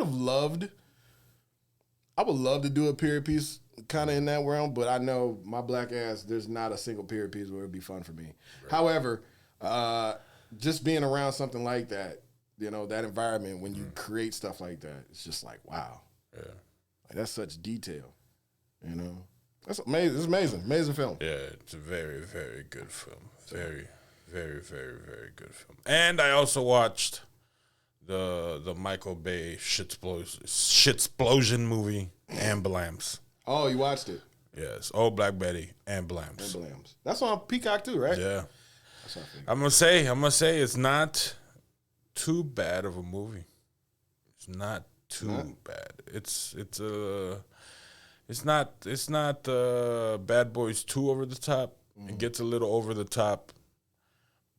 [SPEAKER 5] love to do a period piece kind of in that realm, but I know my black ass, there's not a single period piece where it'd be fun for me. Right. However, just being around something like that, you know, that environment, when you create stuff like that, it's just like, wow.
[SPEAKER 4] Yeah.
[SPEAKER 5] Like, that's such detail, you know? That's amazing. It's amazing. Amazing film.
[SPEAKER 4] Yeah, it's a very, very good film. Very, very, very, very good film. And I also watched the Michael Bay shitsplosion movie, Ambulance.
[SPEAKER 5] Oh, you watched it?
[SPEAKER 4] Yes. Old Black Betty, Ambulance.
[SPEAKER 5] That's on Peacock too, right?
[SPEAKER 4] Yeah.
[SPEAKER 5] That's what I figured.
[SPEAKER 4] I'm gonna say it's not too bad of a movie. It's not too bad. It's not Bad Boys 2 over the top. It gets a little over the top,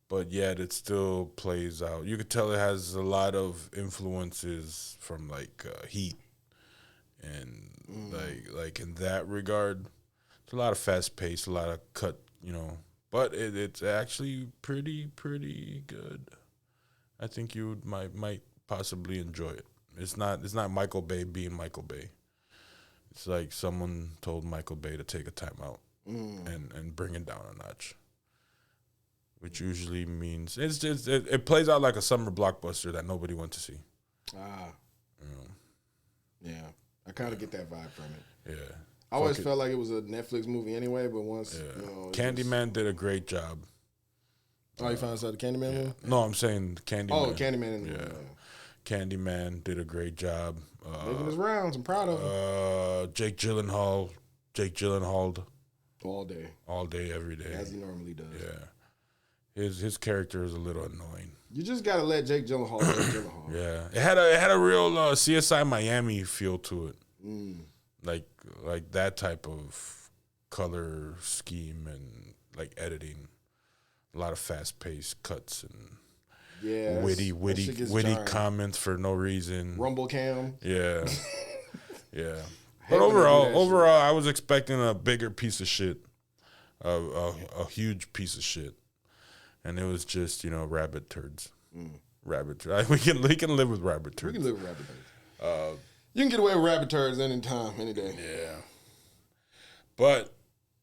[SPEAKER 4] but yet it still plays out. You could tell it has a lot of influences from like Heat, and like in that regard, it's a lot of fast pace, a lot of cut, you know. But it's actually pretty good. I think you might possibly enjoy it. It's not Michael Bay being Michael Bay. It's like someone told Michael Bay to take a time out and bring it down a notch, which usually means it plays out like a summer blockbuster that nobody went to see.
[SPEAKER 5] Yeah, I kind of get that vibe from it.
[SPEAKER 4] Yeah,
[SPEAKER 5] I always felt like it was a Netflix movie anyway, but once you know,
[SPEAKER 4] Candyman did a great job.
[SPEAKER 5] Oh, you found out the Candyman movie?
[SPEAKER 4] No, I'm saying Candyman.
[SPEAKER 5] Oh, Candyman.
[SPEAKER 4] Candyman did a great job.
[SPEAKER 5] Making his rounds. I'm proud of him.
[SPEAKER 4] Jake Gyllenhaal
[SPEAKER 5] all day,
[SPEAKER 4] every day,
[SPEAKER 5] as he normally does.
[SPEAKER 4] Yeah, his character is a little annoying.
[SPEAKER 5] You just gotta let Jake Gyllenhaal.
[SPEAKER 4] Yeah, it had a real CSI Miami feel to it, like that type of color scheme and like editing. A lot of fast-paced cuts and witty comments for no reason.
[SPEAKER 5] Rumble cam.
[SPEAKER 4] Yeah, yeah. But overall, I was expecting a bigger piece of shit, a huge piece of shit, and it was just rabbit turds. Rabbit turds. We can live with rabbit turds.
[SPEAKER 5] We can live with rabbit turds. You can get away with rabbit turds anytime, any day.
[SPEAKER 4] Yeah. But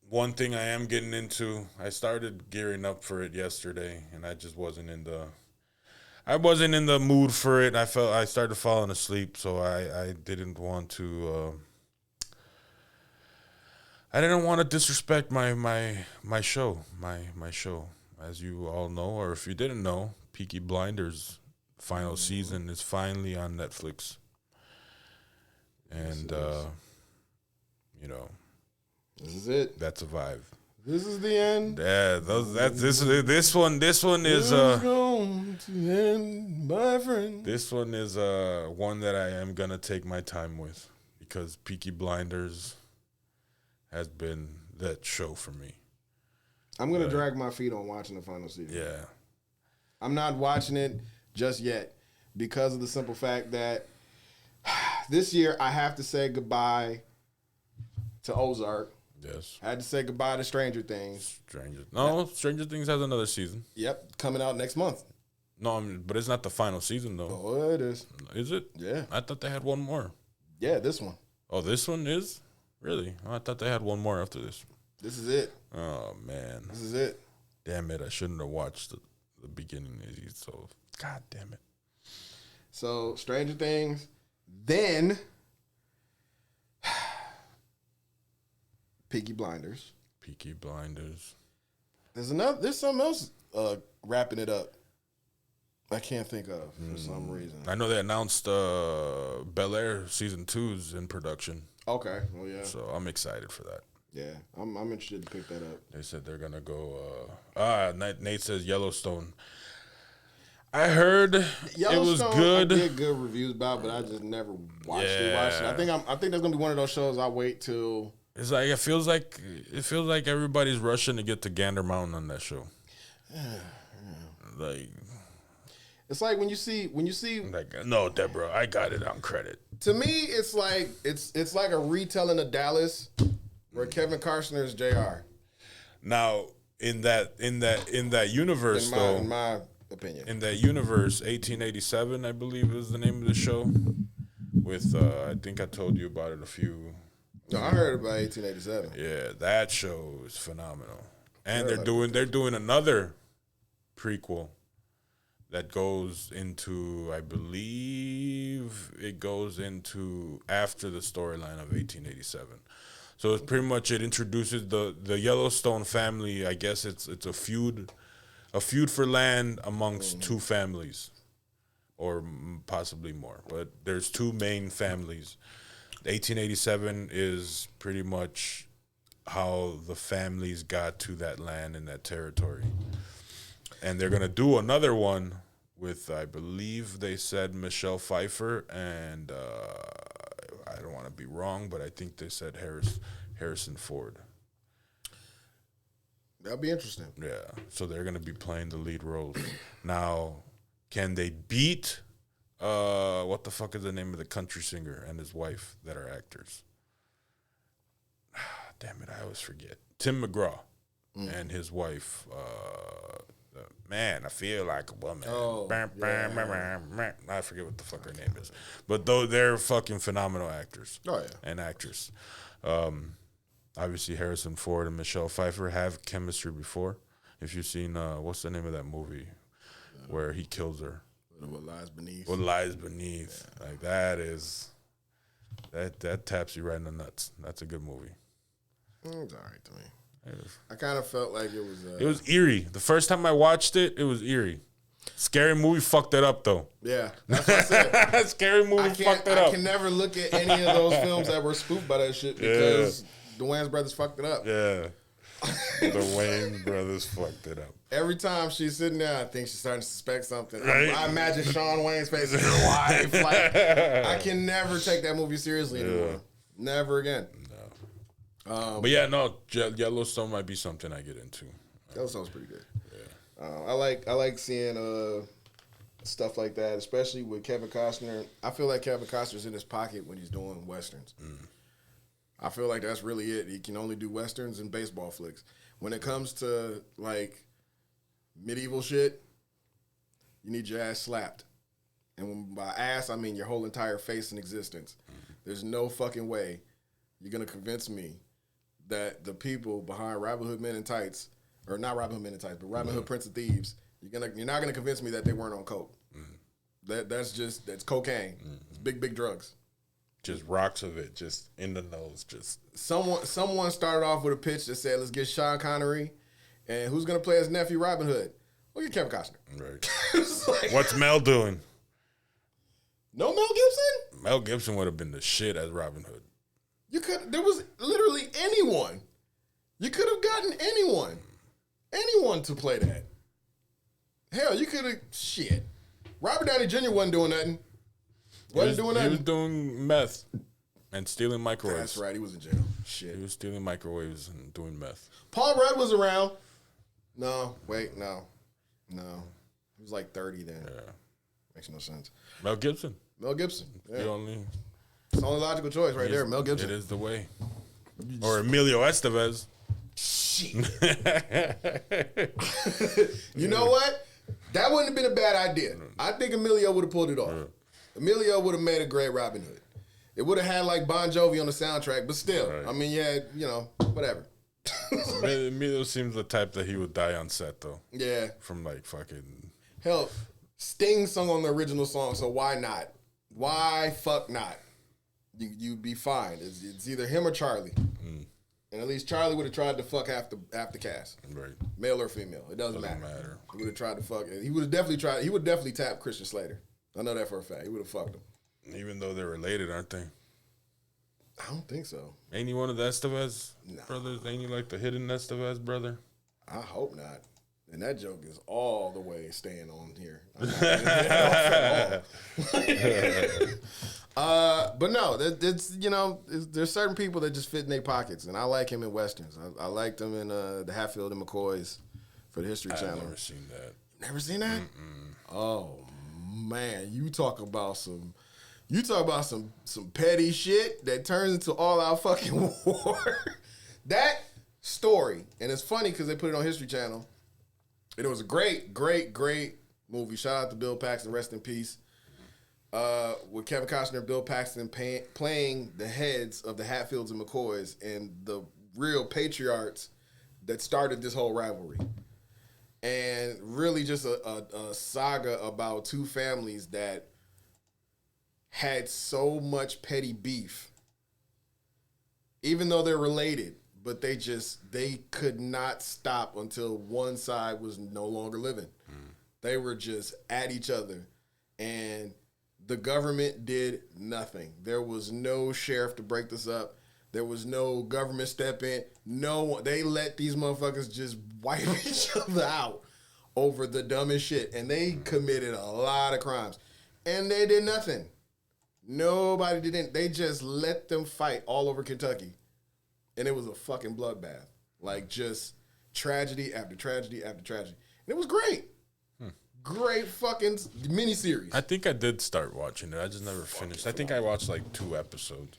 [SPEAKER 4] one thing I am getting into, I started gearing up for it yesterday, and I just wasn't in the mood for it. I started falling asleep, so I didn't want to disrespect my show. My show. As you all know, or if you didn't know, Peaky Blinders final season is finally on Netflix. And
[SPEAKER 5] this is it.
[SPEAKER 4] That's a vibe.
[SPEAKER 5] This is the end.
[SPEAKER 4] Yeah, this one is
[SPEAKER 5] going to end, my friend.
[SPEAKER 4] this one is one that I am gonna take my time with because Peaky Blinders has been that show for me.
[SPEAKER 5] I'm gonna drag my feet on watching the final season.
[SPEAKER 4] Yeah.
[SPEAKER 5] I'm not watching it just yet because of the simple fact that this year I have to say goodbye to Ozark.
[SPEAKER 4] Yes.
[SPEAKER 5] I had to say goodbye to Stranger Things.
[SPEAKER 4] Stranger Things has another season.
[SPEAKER 5] Yep, coming out next month.
[SPEAKER 4] No, but it's not the final season though.
[SPEAKER 5] Oh, it is.
[SPEAKER 4] Is it?
[SPEAKER 5] Yeah.
[SPEAKER 4] I thought they had one more.
[SPEAKER 5] Yeah, this one.
[SPEAKER 4] Oh, this one is? Really? Oh, I thought they had one more after this.
[SPEAKER 5] This is it.
[SPEAKER 4] Oh man.
[SPEAKER 5] This is it.
[SPEAKER 4] Damn it, I shouldn't have watched the beginning of these, so god damn it.
[SPEAKER 5] So Stranger Things, then Peaky Blinders.
[SPEAKER 4] Peaky Blinders.
[SPEAKER 5] There's something else wrapping it up. I can't think of for some reason.
[SPEAKER 4] I know they announced Bel Air season 2's in production,
[SPEAKER 5] Okay, well yeah,
[SPEAKER 4] so I'm excited for that.
[SPEAKER 5] yeah. I'm interested to pick that up.
[SPEAKER 4] They said they're gonna go. Nate says Yellowstone. I heard it was good.
[SPEAKER 5] I did good reviews about, but I just never watched it. I think that's gonna be one of those shows I wait till.
[SPEAKER 4] It's like it feels like everybody's rushing to get to Gander Mountain on that show. Like
[SPEAKER 5] It's like when you see.
[SPEAKER 4] Like, no, Deborah, I got it on credit.
[SPEAKER 5] To me, it's like a retelling of Dallas, where Kevin Costner is JR.
[SPEAKER 4] Now, in that universe,
[SPEAKER 5] In my opinion,
[SPEAKER 4] in that universe, 1887, I believe is the name of the show. With I think I told you about it a few.
[SPEAKER 5] no, I heard about 1887.
[SPEAKER 4] Yeah, that show is phenomenal, and they're doing another prequel that goes into, I believe it goes into after the storyline of 1887. So it's pretty much, it introduces the Yellowstone family. I guess it's a feud for land amongst two families, or possibly more. But there's two main families. 1887 is pretty much how the families got to that land and that territory. And they're going to do another one with, I believe they said Michelle Pfeiffer, and I don't want to be wrong, but I think they said Harrison Ford.
[SPEAKER 5] That'll be interesting.
[SPEAKER 4] Yeah, so they're going to be playing the lead roles. Now, can they beat, what the fuck is the name of the country singer and his wife that are actors? Damn it, I always forget. Tim McGraw and his wife, man, I feel like a woman.
[SPEAKER 5] Oh,
[SPEAKER 4] I forget what the fuck her name is. But though they're fucking phenomenal actors.
[SPEAKER 5] Oh, yeah.
[SPEAKER 4] And actress. Obviously Harrison Ford and Michelle Pfeiffer have chemistry before. If you've seen what's the name of that movie where he kills her?
[SPEAKER 5] What Lies Beneath.
[SPEAKER 4] What Lies Beneath. Yeah. Like that taps you right in the nuts. That's a good movie.
[SPEAKER 5] It's all right to me. I kind of felt like it was...
[SPEAKER 4] it was eerie. The first time I watched it, it was eerie. Scary Movie fucked it up, though.
[SPEAKER 5] Yeah, that's what I said.
[SPEAKER 4] Scary Movie fucked it up.
[SPEAKER 5] I can never look at any of those films that were spoofed by that shit because the Wayans brothers fucked it up.
[SPEAKER 4] Yeah. The Wayans brothers fucked it up.
[SPEAKER 5] Every time she's sitting there, I think she's starting to suspect something.
[SPEAKER 4] Right?
[SPEAKER 5] I imagine Shawn Wayne's face as your wife. Like, I can never take that movie seriously anymore. Never again.
[SPEAKER 4] But yeah, no, Yellowstone might be something I get into.
[SPEAKER 5] That sounds pretty good. Yeah. I like seeing stuff like that, especially with Kevin Costner. I feel like Kevin Costner's in his pocket when he's doing westerns. I feel like that's really it. He can only do westerns and baseball flicks. When it comes to like medieval shit, you need your ass slapped. And by ass, I mean your whole entire face and existence. There's no fucking way you're gonna convince me that the people behind Robin Hood Men in Tights, or not Robin Hood Men in Tights, but Robin Hood Prince of Thieves, you're not gonna convince me that they weren't on coke. That's cocaine. It's big drugs.
[SPEAKER 4] Just rocks of it, just in the nose, just.
[SPEAKER 5] Someone started off with a pitch that said, let's get Sean Connery, and who's gonna play his nephew Robin Hood? Look at Kevin Costner.
[SPEAKER 4] Right. Like, what's Mel doing?
[SPEAKER 5] No Mel Gibson?
[SPEAKER 4] Mel Gibson would have been the shit as Robin Hood.
[SPEAKER 5] There was literally anyone. You could have gotten
[SPEAKER 3] gotten anyone to play that. Hell, you could have shit. Robert Downey Jr. wasn't doing nothing.
[SPEAKER 4] He was doing meth and stealing microwaves.
[SPEAKER 3] That's right, he was in jail. Shit.
[SPEAKER 4] He was stealing microwaves and doing meth.
[SPEAKER 3] Paul Rudd was around. No. He was like 30 then.
[SPEAKER 4] Yeah.
[SPEAKER 3] Makes no sense.
[SPEAKER 4] Mel Gibson.
[SPEAKER 3] Yeah.
[SPEAKER 4] The only.
[SPEAKER 3] It's the only logical choice right there. Mel Gibson.
[SPEAKER 4] It is the way. Or Emilio Estevez.
[SPEAKER 3] Shit. You know what? That wouldn't have been a bad idea. I think Emilio would have pulled it off. Emilio would have made a great Robin Hood. It would have had like Bon Jovi on the soundtrack, but still, I mean, yeah, whatever.
[SPEAKER 4] Emilio seems the type that he would die on set, though.
[SPEAKER 3] Yeah.
[SPEAKER 4] From like fucking.
[SPEAKER 3] Hell, Sting sung on the original song, so why not? Why fuck not? You'd be fine. It's either him or Charlie. And at least Charlie would have tried to fuck half the cast.
[SPEAKER 4] Right.
[SPEAKER 3] Male or female. It doesn't matter.
[SPEAKER 4] matter.
[SPEAKER 3] He would have tried to fuck. He would have definitely tried. He would definitely tap Christian Slater. I know that for a fact. He would have fucked him.
[SPEAKER 4] Even though they're related, aren't they?
[SPEAKER 3] I don't think so.
[SPEAKER 4] Ain't he one of the Estevez brothers? Ain't he like the hidden Estevez brother?
[SPEAKER 3] I hope not. And that joke is all the way staying on here. But no, there's certain people that just fit in their pockets, and I like him in westerns. I liked him in the Hatfield and McCoys for the History Channel.
[SPEAKER 4] I've never seen that.
[SPEAKER 3] Never seen that? Oh man, you talk about some petty shit that turns into all out fucking war. That story, and it's funny because they put it on History Channel. It was a great, great, great movie. Shout out to Bill Paxton, rest in peace. With Kevin Costner and Bill Paxton playing the heads of the Hatfields and McCoys and the real patriarchs that started this whole rivalry. And really just a saga about two families that had so much petty beef, even though they're related, but they could not stop until one side was no longer living. They were just at each other, and the government did nothing. There was no sheriff to break this up. There was no government step in. No one. They let these motherfuckers just wipe each other out over the dumbest shit, and they committed a lot of crimes, and they did nothing. Nobody did it. They just let them fight all over Kentucky. And it was a fucking bloodbath. Like, just tragedy after tragedy after tragedy. And it was great. Great fucking miniseries.
[SPEAKER 4] I think I did start watching it. I just never finished. I think I watched like 2 episodes.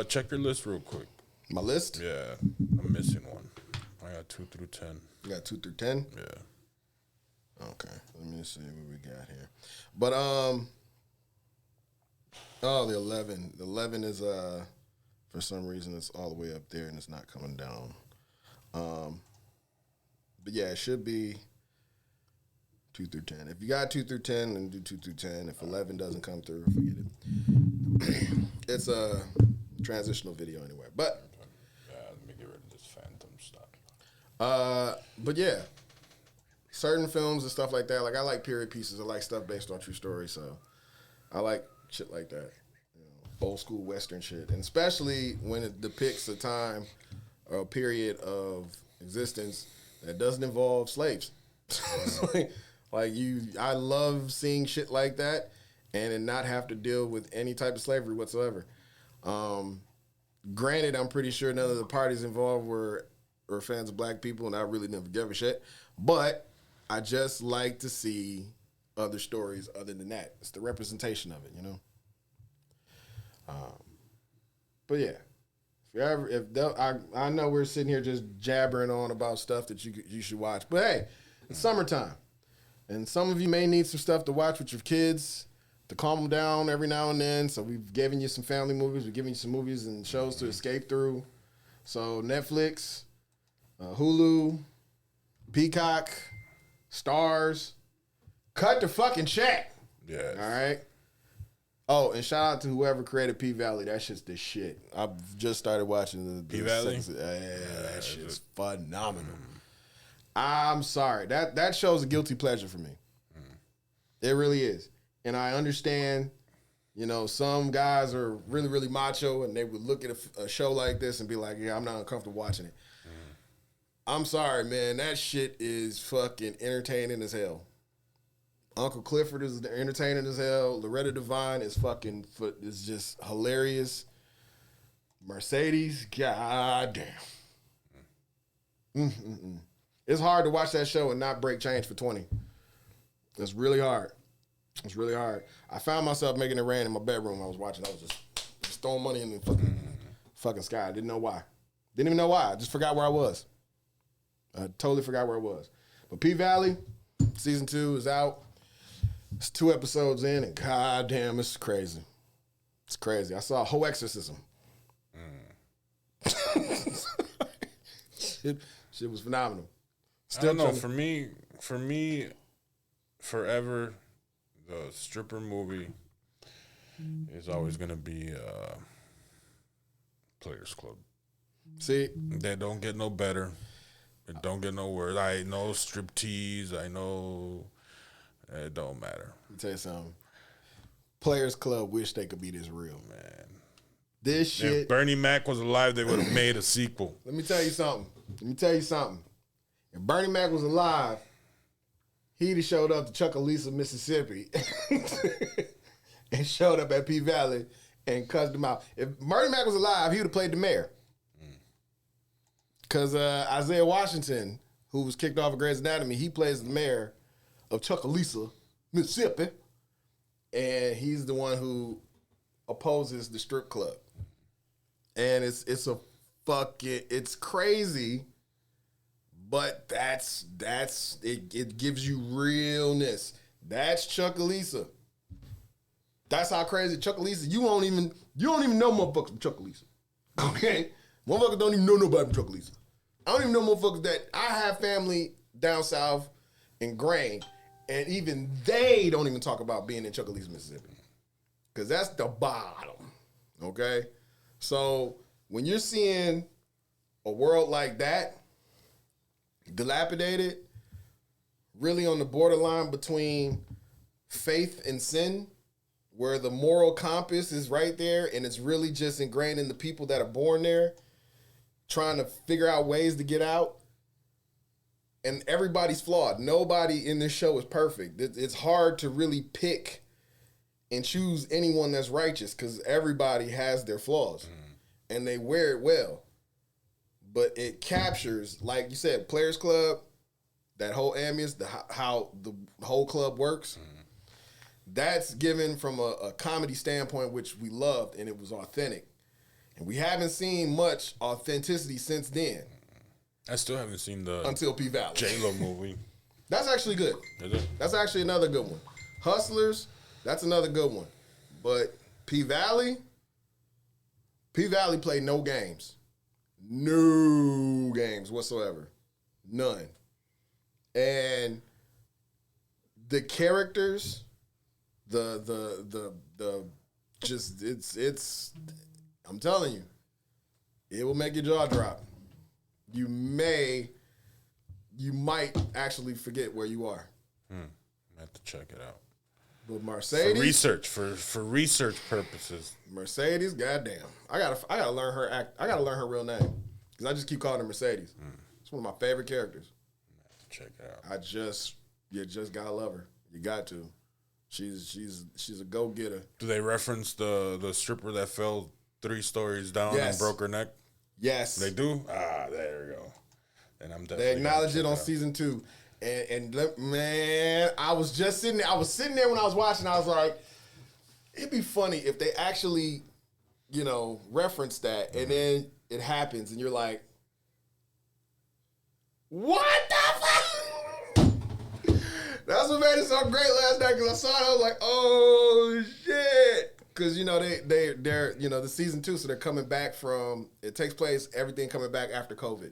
[SPEAKER 4] Check your list real quick.
[SPEAKER 3] My list?
[SPEAKER 4] Yeah. I'm missing one. I got 2 through 10.
[SPEAKER 3] You got 2 through 10?
[SPEAKER 4] Yeah.
[SPEAKER 3] Okay. Let me see what we got here. But, the 11. The 11 is, for some reason, it's all the way up there and it's not coming down. But yeah, it should be 2 through 10. If you got 2 through 10, then do 2 through 10. If 11 doesn't come through, forget it. It's a transitional video anyway. But
[SPEAKER 4] Yeah, let me get rid of this phantom stuff.
[SPEAKER 3] but yeah, certain films and stuff like that. Like, I like period pieces. I like stuff based on true stories. So I like shit like that. Old school Western shit. And especially when it depicts a time or a period of existence that doesn't involve slaves. I love seeing shit like that and it not have to deal with any type of slavery whatsoever. Granted, I'm pretty sure none of the parties involved were fans of black people, and I really never gave a shit. But I just like to see other stories other than that. It's the representation of it, you know? But yeah, I know we're sitting here just jabbering on about stuff that you should watch. But hey, it's summertime. And some of you may need some stuff to watch with your kids to calm them down every now and then. So we've given you some family movies. We've given you some movies and shows to escape through. So Netflix, Hulu, Peacock, Stars, cut the fucking check.
[SPEAKER 4] Yeah.
[SPEAKER 3] All right. Oh, and shout out to whoever created P-Valley. That shit's the shit. I've just started watching the
[SPEAKER 4] P-Valley?
[SPEAKER 3] that shit's phenomenal. I'm sorry. That show's a guilty pleasure for me. It really is. And I understand, some guys are really, really macho and they would look at a show like this and be like, yeah, I'm not uncomfortable watching it.
[SPEAKER 5] I'm sorry, man. That shit is fucking entertaining as hell. Uncle Clifford is entertaining as hell. Loretta Devine is is just hilarious. Mercedes, goddamn. It's hard to watch that show and not break change for 20. It's really hard. It's really hard. I found myself making it rain in my bedroom. I was watching. I was just throwing money in the fucking sky. I didn't know why. Didn't even know why. I just forgot where I was. I totally forgot where I was. But P-Valley, season 2 is out. It's 2 episodes in, and goddamn, it's crazy. It's crazy. I saw a whole exorcism. Shit was phenomenal.
[SPEAKER 4] I don't know. For me, forever, the stripper movie is always gonna be Players Club.
[SPEAKER 5] See,
[SPEAKER 4] They don't get no better. It don't get no worse. I know striptease. I know it don't matter.
[SPEAKER 5] let me tell you something. Players Club wish they could be this real, man. This shit.
[SPEAKER 4] If Bernie Mac was alive, they would have made a sequel.
[SPEAKER 5] Let me tell you something. If Bernie Mac was alive, he'd have showed up to Chucalissa, Mississippi, and showed up at P-Valley and cussed him out. If Bernie Mac was alive, he would have played the mayor. Because Isaiah Washington, who was kicked off of Grey's Anatomy, he plays the mayor of Chucalissa, Mississippi, and he's the one who opposes the strip club. And it's crazy, but it gives you realness. That's Chucalissa. That's how crazy Chucalissa. You don't even know motherfuckers from Chucalissa. Okay? Motherfuckers don't even know nobody from Chucalissa. I don't even know motherfuckers that I have family down south in Grain, and even they don't even talk about being in Chucalissa, Mississippi. Because that's the bottom. Okay? So when you're seeing a world like that, dilapidated, really on the borderline between faith and sin, where the moral compass is right there and it's really just ingrained in the people that are born there, trying to figure out ways to get out. And everybody's flawed. Nobody in this show is perfect. It's hard to really pick and choose anyone that's righteous because everybody has their flaws and they wear it well. But it captures, like you said, Players Club, that whole ambience, how the whole club works. That's given from a comedy standpoint, which we loved, and it was authentic. And we haven't seen much authenticity since then.
[SPEAKER 4] I still haven't seen the
[SPEAKER 5] Until P-Valley.
[SPEAKER 4] J-Lo movie.
[SPEAKER 5] That's actually good.
[SPEAKER 4] Is it?
[SPEAKER 5] That's actually another good one. Hustlers, that's another good one. But P-Valley played no games. No games whatsoever. None. And the characters, it's I'm telling you, it will make your jaw drop. You might actually forget where you are.
[SPEAKER 4] I have to check it out.
[SPEAKER 5] But Mercedes,
[SPEAKER 4] for research purposes.
[SPEAKER 5] Mercedes, goddamn, I gotta learn her act. I gotta learn her real name because I just keep calling her Mercedes. It's one of my favorite characters.
[SPEAKER 4] I have to check it out.
[SPEAKER 5] You just gotta love her. You got to. She's a go getter.
[SPEAKER 4] Do they reference the stripper that fell 3 stories down
[SPEAKER 5] Yes.
[SPEAKER 4] and broke her neck?
[SPEAKER 5] Yes,
[SPEAKER 4] They do. There we go. And I'm definitely
[SPEAKER 5] They acknowledge
[SPEAKER 4] gonna
[SPEAKER 5] it on
[SPEAKER 4] check
[SPEAKER 5] season 2. Man, I was sitting there when I was watching. I was like, it'd be funny if they actually, reference that, and then it happens, and you're like, what the fuck? That's what made it so great last night, because I saw it, I was like, oh shit. Because they're the season 2, so they're coming back from. It takes place everything coming back after COVID.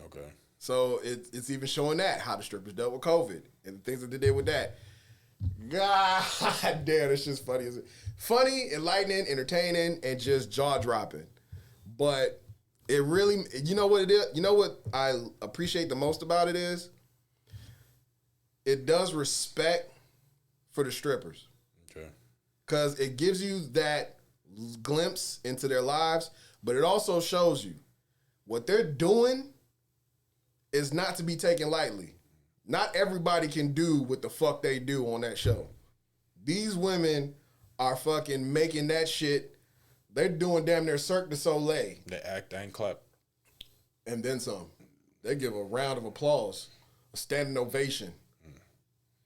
[SPEAKER 4] Okay.
[SPEAKER 5] So it's even showing that how the strippers dealt with COVID and the things that they did with that. God damn, it's just funny. Funny, enlightening, entertaining, and just jaw dropping. But it really, you know what it is? You know what I appreciate the most about it is? It does respect for the strippers.
[SPEAKER 4] Okay.
[SPEAKER 5] Because it gives you that glimpse into their lives, but it also shows you what they're doing
[SPEAKER 3] is not to be taken lightly. Not everybody can do what the fuck they do on that show. These women are fucking making that shit. They're doing damn near Cirque du Soleil.
[SPEAKER 4] They act and clap.
[SPEAKER 3] And then some. They give a round of applause, a standing ovation.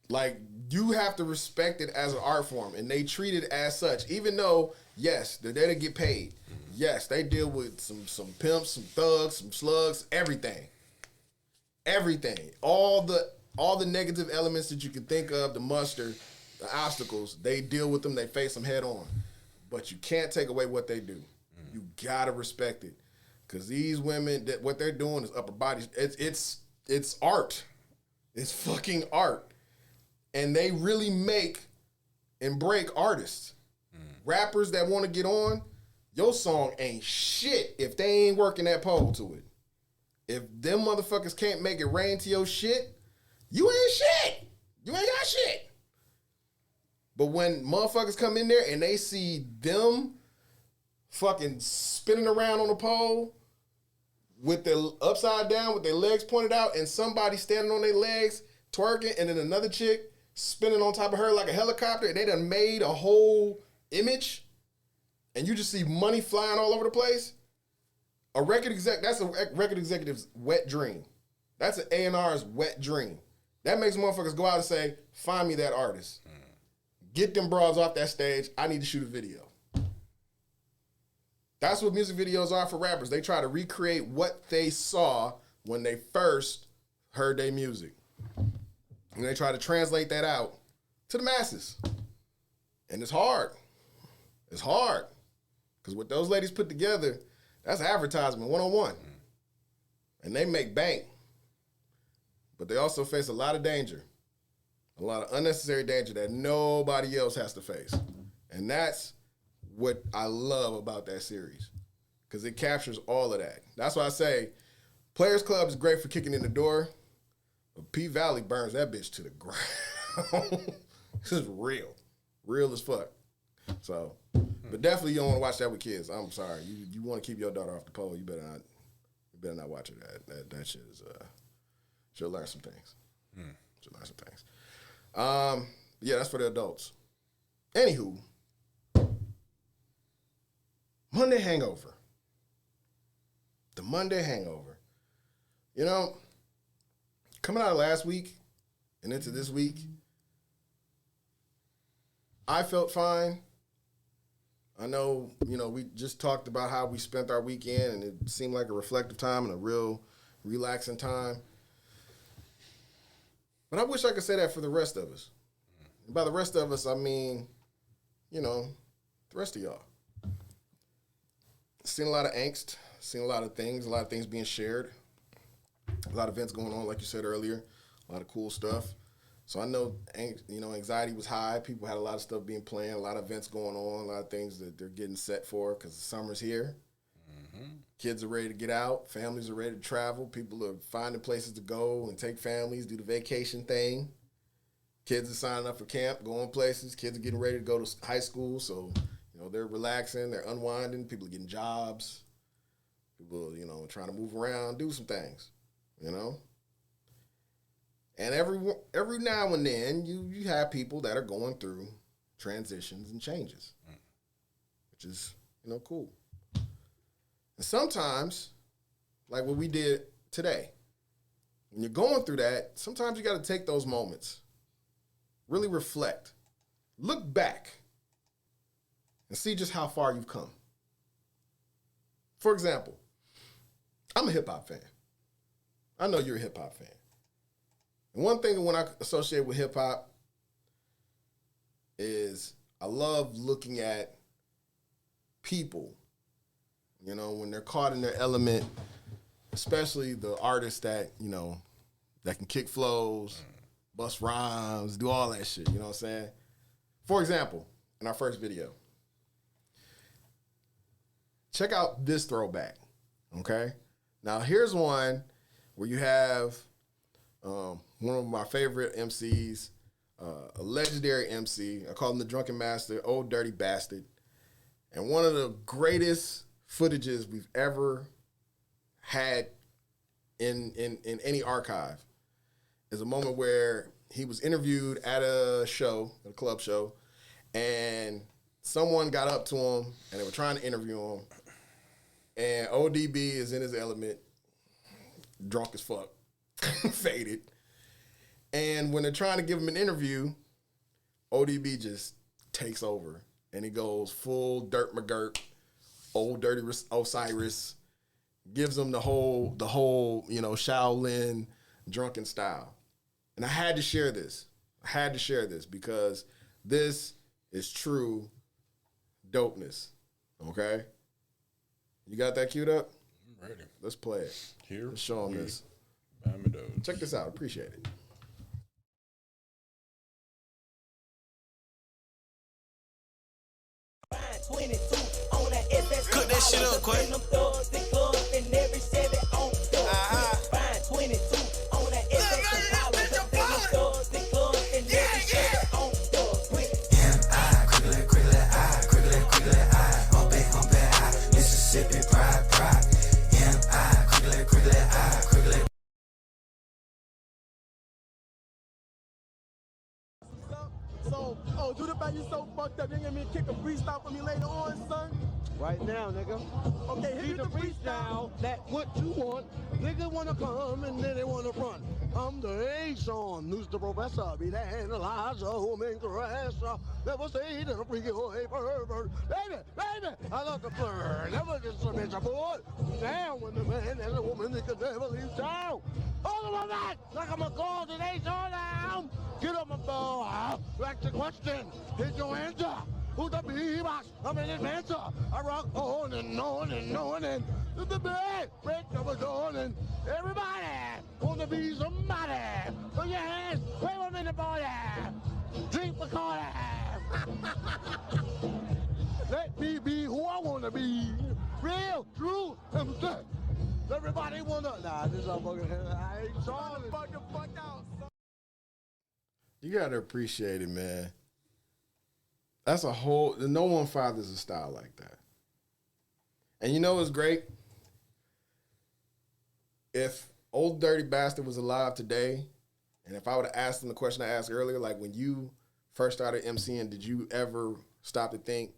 [SPEAKER 3] Like, you have to respect it as an art form, and they treat it as such. Even though, yes, they're there to get paid. Yes, they deal with some pimps, some thugs, some slugs, everything. Everything. All the negative elements that you can think of, the muster, the obstacles, they deal with them, they face them head on. But you can't take away what they do. You gotta respect it. Cause these women, what they're doing is upper body. It's art. It's fucking art. And they really make and break artists. Rappers that want to get on, your song ain't shit if they ain't working that pole to it. If them motherfuckers can't make it rain to your shit, you ain't shit. You ain't got shit. But when motherfuckers come in there and they see them fucking spinning around on the pole with their upside down, with their legs pointed out, and somebody standing on their legs twerking, and then another chick spinning on top of her like a helicopter, and they done made a whole image, and you just see money flying all over the place. That's a record executive's wet dream. That's an A&R's wet dream. That makes motherfuckers go out and say, find me that artist. Get them bras off that stage. I need to shoot a video. That's what music videos are for rappers. They try to recreate what they saw when they first heard their music. And they try to translate that out to the masses. And it's hard. It's hard. Because what those ladies put together, that's advertisement 101. And they make bank. But they also face a lot of danger. A lot of unnecessary danger that nobody else has to face. And that's what I love about that series. Because it captures all of that. That's why I say Players Club is great for kicking in the door. But P-Valley burns that bitch to the ground. This is real. Real as fuck. So, but definitely you don't want to watch that with kids. I'm sorry. You want to keep your daughter off the pole, you better not watch it. That shit is she'll learn some things. She'll learn some things. Yeah, that's for the adults. Anywho, Monday hangover. The Monday hangover. You know, coming out of last week and into this week, I felt fine. I know, we just talked about how we spent our weekend, and it seemed like a reflective time and a real relaxing time. But I wish I could say that for the rest of us. And by the rest of us, I mean, the rest of y'all. Seen a lot of angst, seen a lot of things being shared, a lot of events going on, like you said earlier, a lot of cool stuff. So I know, anxiety was high. People had a lot of stuff being planned, a lot of events going on, a lot of things that they're getting set for because the summer's here. Kids are ready to get out. Families are ready to travel. People are finding places to go and take families, do the vacation thing. Kids are signing up for camp, going places. Kids are getting ready to go to high school. So, they're relaxing. They're unwinding. People are getting jobs. People are, trying to move around, do some things, And every now and then, you have people that are going through transitions and changes, which is, cool. And sometimes, like what we did today, when you're going through that, sometimes you got to take those moments, really reflect, look back, and see just how far you've come. For example, I'm a hip-hop fan. I know you're a hip-hop fan. And one thing when I associate with hip-hop is I love looking at people, when they're caught in their element, especially the artists that, that can kick flows, bust rhymes, do all that shit, you know what I'm saying? For example, in our first video, check out this throwback, okay? Now, here's one where you have one of my favorite MCs, a legendary MC. I call him the Drunken Master, Old Dirty Bastard. And one of the greatest footages we've ever had
[SPEAKER 5] in any archive is a moment where he was interviewed at a club show, and someone got up to him and they were trying to interview him, and ODB is in his element, drunk as fuck, faded. And when they're trying to give him an interview, ODB just takes over and he goes full Dirt McGirt, old dirty Osiris, gives him the whole Shaolin drunken style. And I had to share this. Because this is true dopeness. Okay? You got that queued up?
[SPEAKER 4] I'm ready.
[SPEAKER 5] Let's play it.
[SPEAKER 4] Here.
[SPEAKER 5] Let's show them this.
[SPEAKER 4] Bamados.
[SPEAKER 5] Check this out. Appreciate it.
[SPEAKER 6] Cook that shit up, quick.
[SPEAKER 7] So, do the fact you so fucked up, you gonna me kick a freestyle for me later on, son? Right now, nigga. Okay, hit the freestyle. That what you want. Nigga wanna come and then they wanna run. I'm the A-Sean, who's the professor, be the analyzer, who makes the rest. Never stayed in a freaky way, pervert. Baby, I love the flirt. Never just a bitch, boy. Down when the man and the woman, they could never leave town. All of my back, like I'm a call to A-Sean down. Get up my ball, back to question. Here's your answer. Who's the B-box? I'm an advancer. I rock on and on and on and the bed, break of a dawn and everybody wanna be somebody. Put your hands, wave them in the body. Drink Bacardi. Let me be who I wanna be. Real, true, and good. Everybody wanna. Nah, this is a fucking. I ain't trying to fucking fuck out.
[SPEAKER 5] You gotta appreciate it, man. That's a whole. No one fathers a style like that. And you know what's great? If Old Dirty Bastard was alive today, and if I would have asked him the question I asked earlier, like when you first started MCing, did you ever stop to think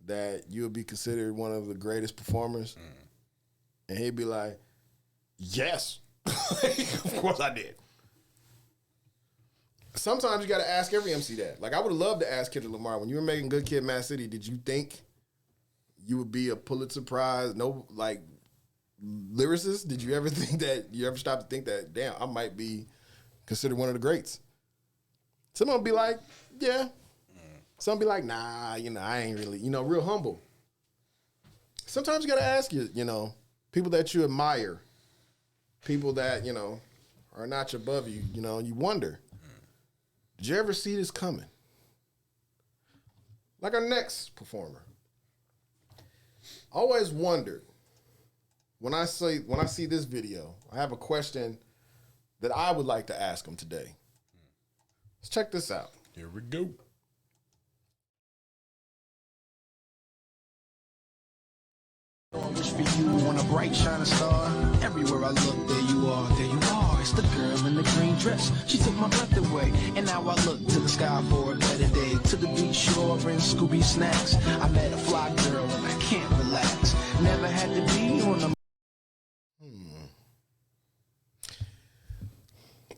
[SPEAKER 5] that you would be considered one of the greatest performers? And he'd be like, yes. Of course I did. Sometimes you got to ask every MC that. Like, I would have loved to ask Kendrick Lamar, when you were making Good Kid, Mad City, did you think you would be a Pulitzer Prize, lyricist? Did you ever think that, you ever stop to think that, damn, I might be considered one of the greats? Someone would be like, yeah. Some be like, nah, I ain't really, real humble. Sometimes you got to ask people that you admire, people that, are a notch above you, you wonder, did you ever see this coming? Like our next performer. I always wondered, when I see this video, I have a question that I would like to ask him today. Let's check this out.
[SPEAKER 4] Here we go.
[SPEAKER 8] I wish for you on a bright shining star. Everywhere I look, there you are, there you are. It's the girl in the green dress. She took my breath away, and now I look to the sky for a better day. To the beach shore and Scooby snacks. I met a fly girl and I can't relax. Never had to be on the.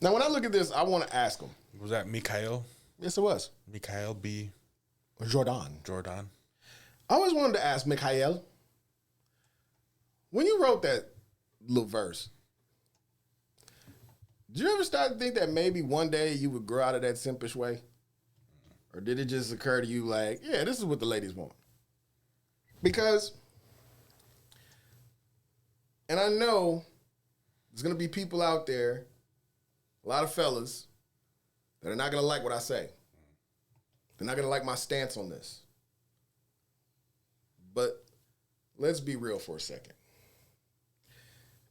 [SPEAKER 5] Now, when I look at this, I want to ask him.
[SPEAKER 4] Was that Mikhail?
[SPEAKER 5] Yes, it was.
[SPEAKER 4] Mikhail B.
[SPEAKER 5] Jordan. I always wanted to ask Mikhail, when you wrote that little verse, did you ever start to think that maybe one day you would grow out of that simpish way? Or did it just occur to you like, yeah, this is what the ladies want? Because, and I know there's going to be people out there, a lot of fellas, that are not going to like what I say. They're not going to like my stance on this. But let's be real for a second.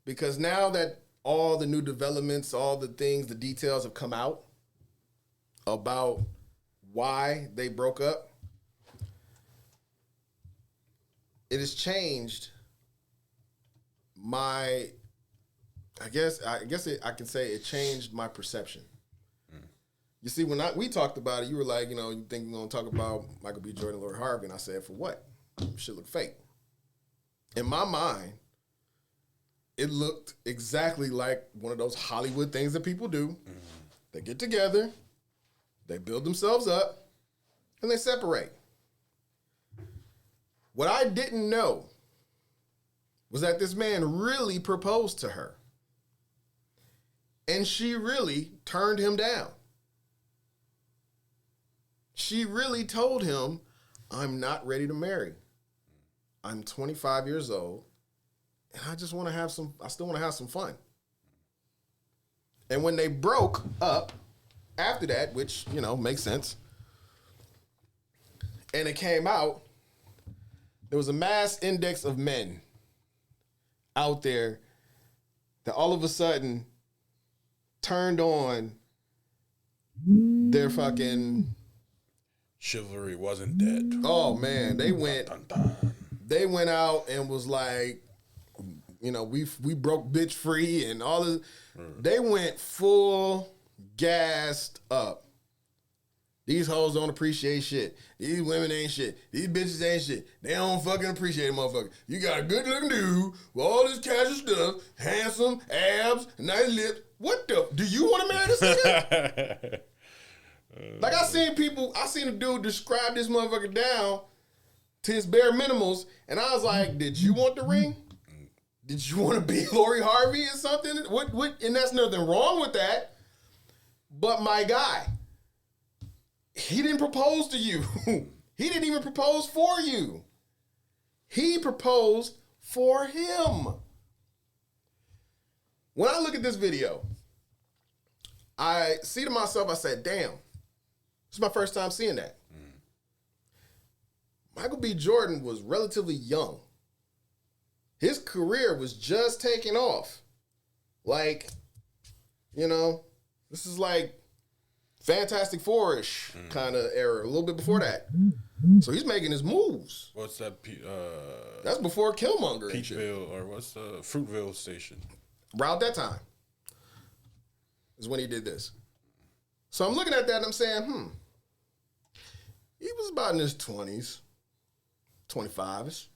[SPEAKER 5] Because now that all the new developments, all the things, the details have come out about why they broke up, it has changed my I guess I can say it changed my perception. You see, when we talked about it, you were like, you think you're gonna talk about Michael B. Jordan, Lori Harvey, and I said, for what? Shit look fake. In my mind, it looked exactly like one of those Hollywood things that people do. They get together, they build themselves up, and they separate. What I didn't know was that this man really proposed to her. And she really turned him down. She really told him, I'm not ready to marry. I'm 25 years old, and I still want to have some fun. And when they broke up after that, which, makes sense, and it came out, there was a mass index of men out there that all of a sudden turned on their fucking
[SPEAKER 4] chivalry wasn't dead.
[SPEAKER 5] Oh man, they went out and was like, we broke bitch free and all this. They went full gassed up. These hoes don't appreciate shit. These women ain't shit. These bitches ain't shit. They don't fucking appreciate a motherfucker. You got a good looking dude with all this casual stuff, handsome, abs, nice lips. What the? Do you want to marry this nigga? Like I seen a dude describe this motherfucker down to his bare minimals, and I was like, did you want the ring? Did you want to be Lori Harvey or something? What? And that's nothing wrong with that. But my guy, he didn't propose to you. He didn't even propose for you. He proposed for him. When I look at this video, I see to myself, I said, damn, this is my first time seeing that. Michael B. Jordan was relatively young. His career was just taking off. Like, this is like Fantastic Four-ish kind of era, a little bit before that. So he's making his moves.
[SPEAKER 4] What's that?
[SPEAKER 5] That's before Killmonger and shit.
[SPEAKER 4] Peachville, or what's the Fruitville Station?
[SPEAKER 5] Around that time is when he did this. So I'm looking at that and I'm saying, he was about in his 20s, 25ish.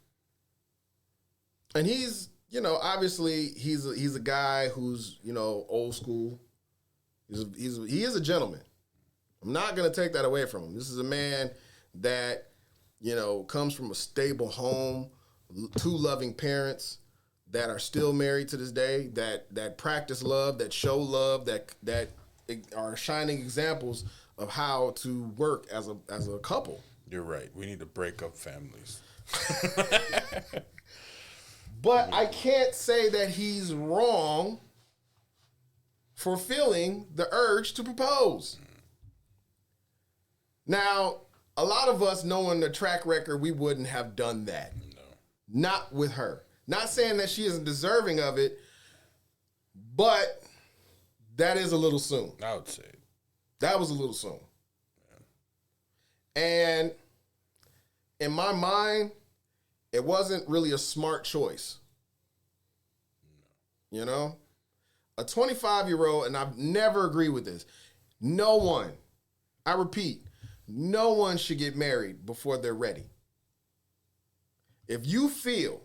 [SPEAKER 5] And he's, obviously he's a guy who's, old school. He is a gentleman. I'm not going to take that away from him. This is a man that, comes from a stable home, two loving parents that are still married to this day, that practice love, that show love, that are shining examples of how to work as a couple.
[SPEAKER 4] You're right. We need to break up families.
[SPEAKER 5] But I can't say that he's wrong for feeling the urge to propose. Now, a lot of us knowing the track record, we wouldn't have done that. No. Not with her. Not saying that she isn't deserving of it, but that is a little soon.
[SPEAKER 4] I would say.
[SPEAKER 5] That was a little soon. Yeah. And in my mind, it wasn't really a smart choice. No. A 25-year-old, and I've never agreed with this, no one, I repeat, no one should get married before they're ready. If you feel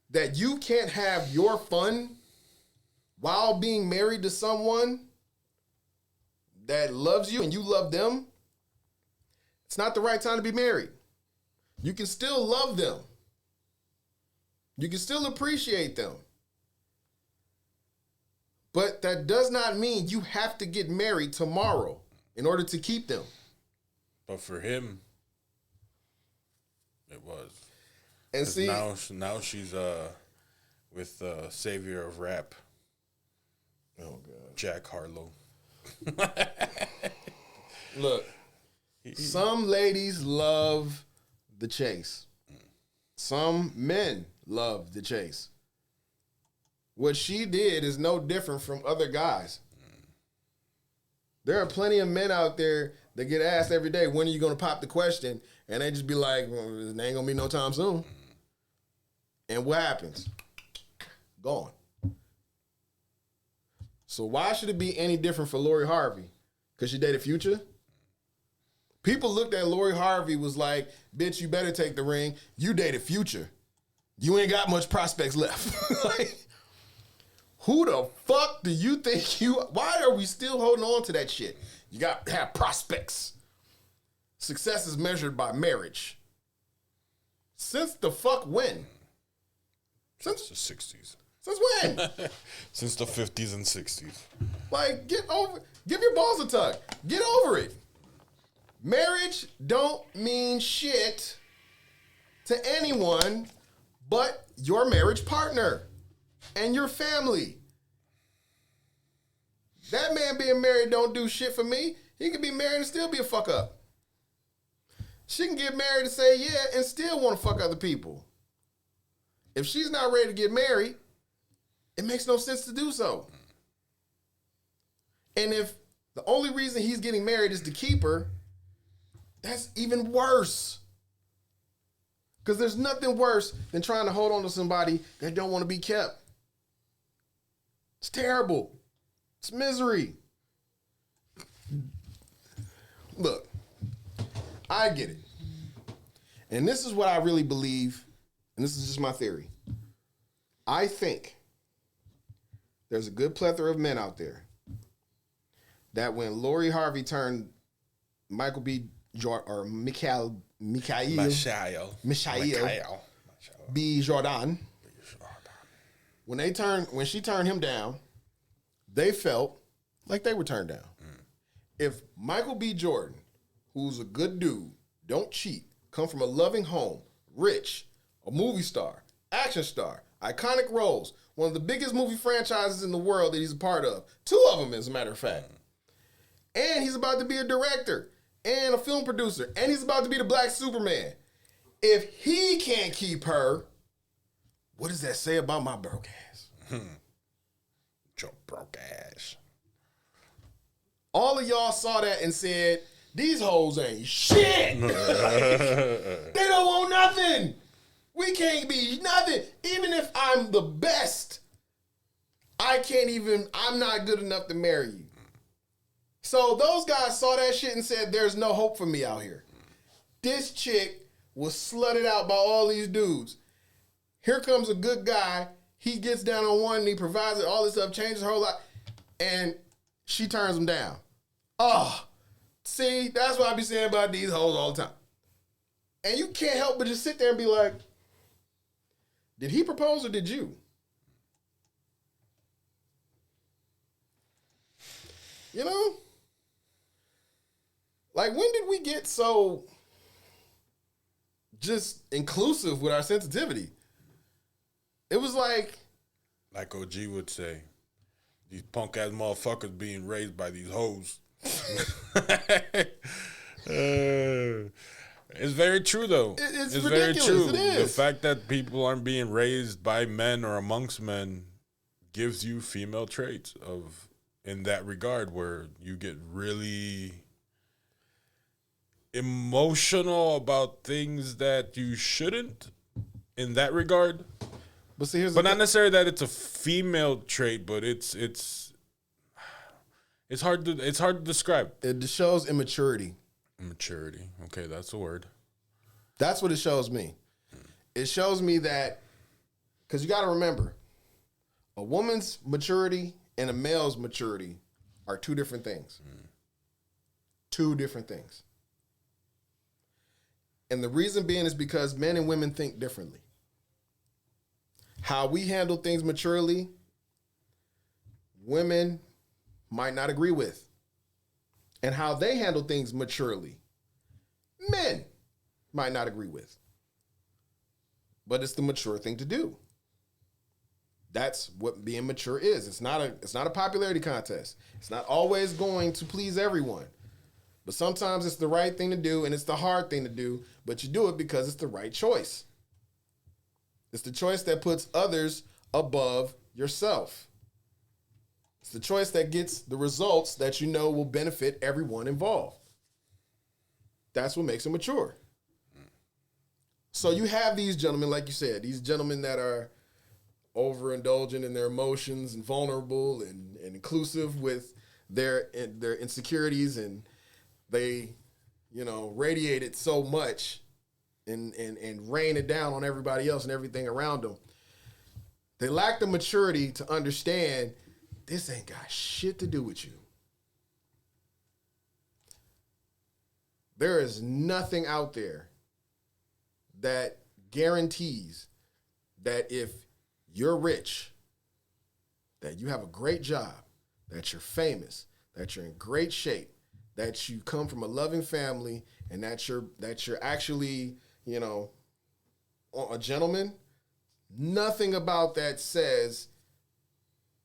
[SPEAKER 5] that you can't have your fun while being married to someone that loves you and you love them, it's not the right time to be married. You can still love them. You can still appreciate them. But that does not mean you have to get married tomorrow in order to keep them.
[SPEAKER 4] But for him, it was.
[SPEAKER 5] And see,
[SPEAKER 4] now she's with the savior of rap.
[SPEAKER 5] Oh God,
[SPEAKER 4] Jack Harlow.
[SPEAKER 5] Look, some ladies love the chase. Some men love the chase. What she did is no different from other guys. There are plenty of men out there that get asked every day, when are you going to pop the question? And they just be like, well, it ain't going to be no time soon. And what happens? Gone. So why should it be any different for Lori Harvey? Because she dated Future? People looked at Lori Harvey was like, bitch, you better take the ring. You dated Future. You ain't got much prospects left. Like, who the fuck do you think you... Why are we still holding on to that shit? You got to have prospects. Success is measured by marriage. Since the fuck when?
[SPEAKER 4] Since the 60s.
[SPEAKER 5] Since when?
[SPEAKER 4] Since the 50s and 60s.
[SPEAKER 5] Like, give your balls a tug. Get over it. Marriage don't mean shit to anyone but your marriage partner and your family. That man being married don't do shit for me. He can be married and still be a fuck up. She can get married and say yeah and still want to fuck other people. If she's not ready to get married, it makes no sense to do so. And if the only reason he's getting married is to keep her, that's even worse. Because there's nothing worse than trying to hold on to somebody that don't want to be kept. It's terrible. It's misery. Look, I get it. And this is what I really believe, and this is just my theory. I think there's a good plethora of men out there that when Lori Harvey turned Michael B. Jordan or Mikhail B. Jordan, when she turned him down, they felt like they were turned down. If Michael B. Jordan, who's a good dude, don't cheat, come from a loving home, rich, a movie star, action star, iconic roles, one of the biggest movie franchises in the world that he's a part of, 2 of them as a matter of fact, and he's about to be a director and a film producer, and he's about to be the Black Superman. If he can't keep her, what does that say about my broke ass?
[SPEAKER 4] Your broke ass.
[SPEAKER 5] All of y'all saw that and said, these hoes ain't shit. Like, they don't want nothing. We can't be nothing. Even if I'm the best, I'm not good enough to marry you. So those guys saw that shit and said, there's no hope for me out here. This chick was slutted out by all these dudes. Here comes a good guy. He gets down on one knee, provides it, all this stuff, changes her whole life, and she turns him down. Oh, see, that's what I be saying about these hoes all the time. And you can't help but just sit there and be like, did he propose or did you? You know? Like, when did we get so just inclusive with our sensitivity? It was like
[SPEAKER 4] OG would say, these punk ass motherfuckers being raised by these hoes. It's very true though.
[SPEAKER 5] It's
[SPEAKER 4] very
[SPEAKER 5] ridiculous.
[SPEAKER 4] true.
[SPEAKER 5] It is.
[SPEAKER 4] The fact that people aren't being raised by men or amongst men gives you female traits of in that regard where you get really emotional about things that you shouldn't in that regard.
[SPEAKER 5] But see,
[SPEAKER 4] But not necessarily that it's a female trait, but it's hard to describe.
[SPEAKER 5] it shows immaturity.
[SPEAKER 4] Maturity. Okay, that's a word.
[SPEAKER 5] That's what it shows me. It shows me that, because you got to remember, a woman's maturity and a male's maturity are 2 different things. 2 different things. And the reason being is because men and women think differently. How we handle things maturely, women might not agree with. And how they handle things maturely, men might not agree with. But it's the mature thing to do. That's what being mature is. It's not a popularity contest. It's not always going to please everyone. But sometimes it's the right thing to do and it's the hard thing to do, but you do it because it's the right choice. It's the choice that puts others above yourself. It's the choice that gets the results that you know will benefit everyone involved. That's what makes it mature. So you have these gentlemen, like you said, these gentlemen that are overindulgent in their emotions and vulnerable and inclusive with their insecurities, and they, radiate it so much and rain it down on everybody else and everything around them. They lack the maturity to understand this ain't got shit to do with you. There is nothing out there that guarantees that if you're rich, that you have a great job, that you're famous, that you're in great shape, that you come from a loving family, and that you're actually, a gentleman. Nothing about that says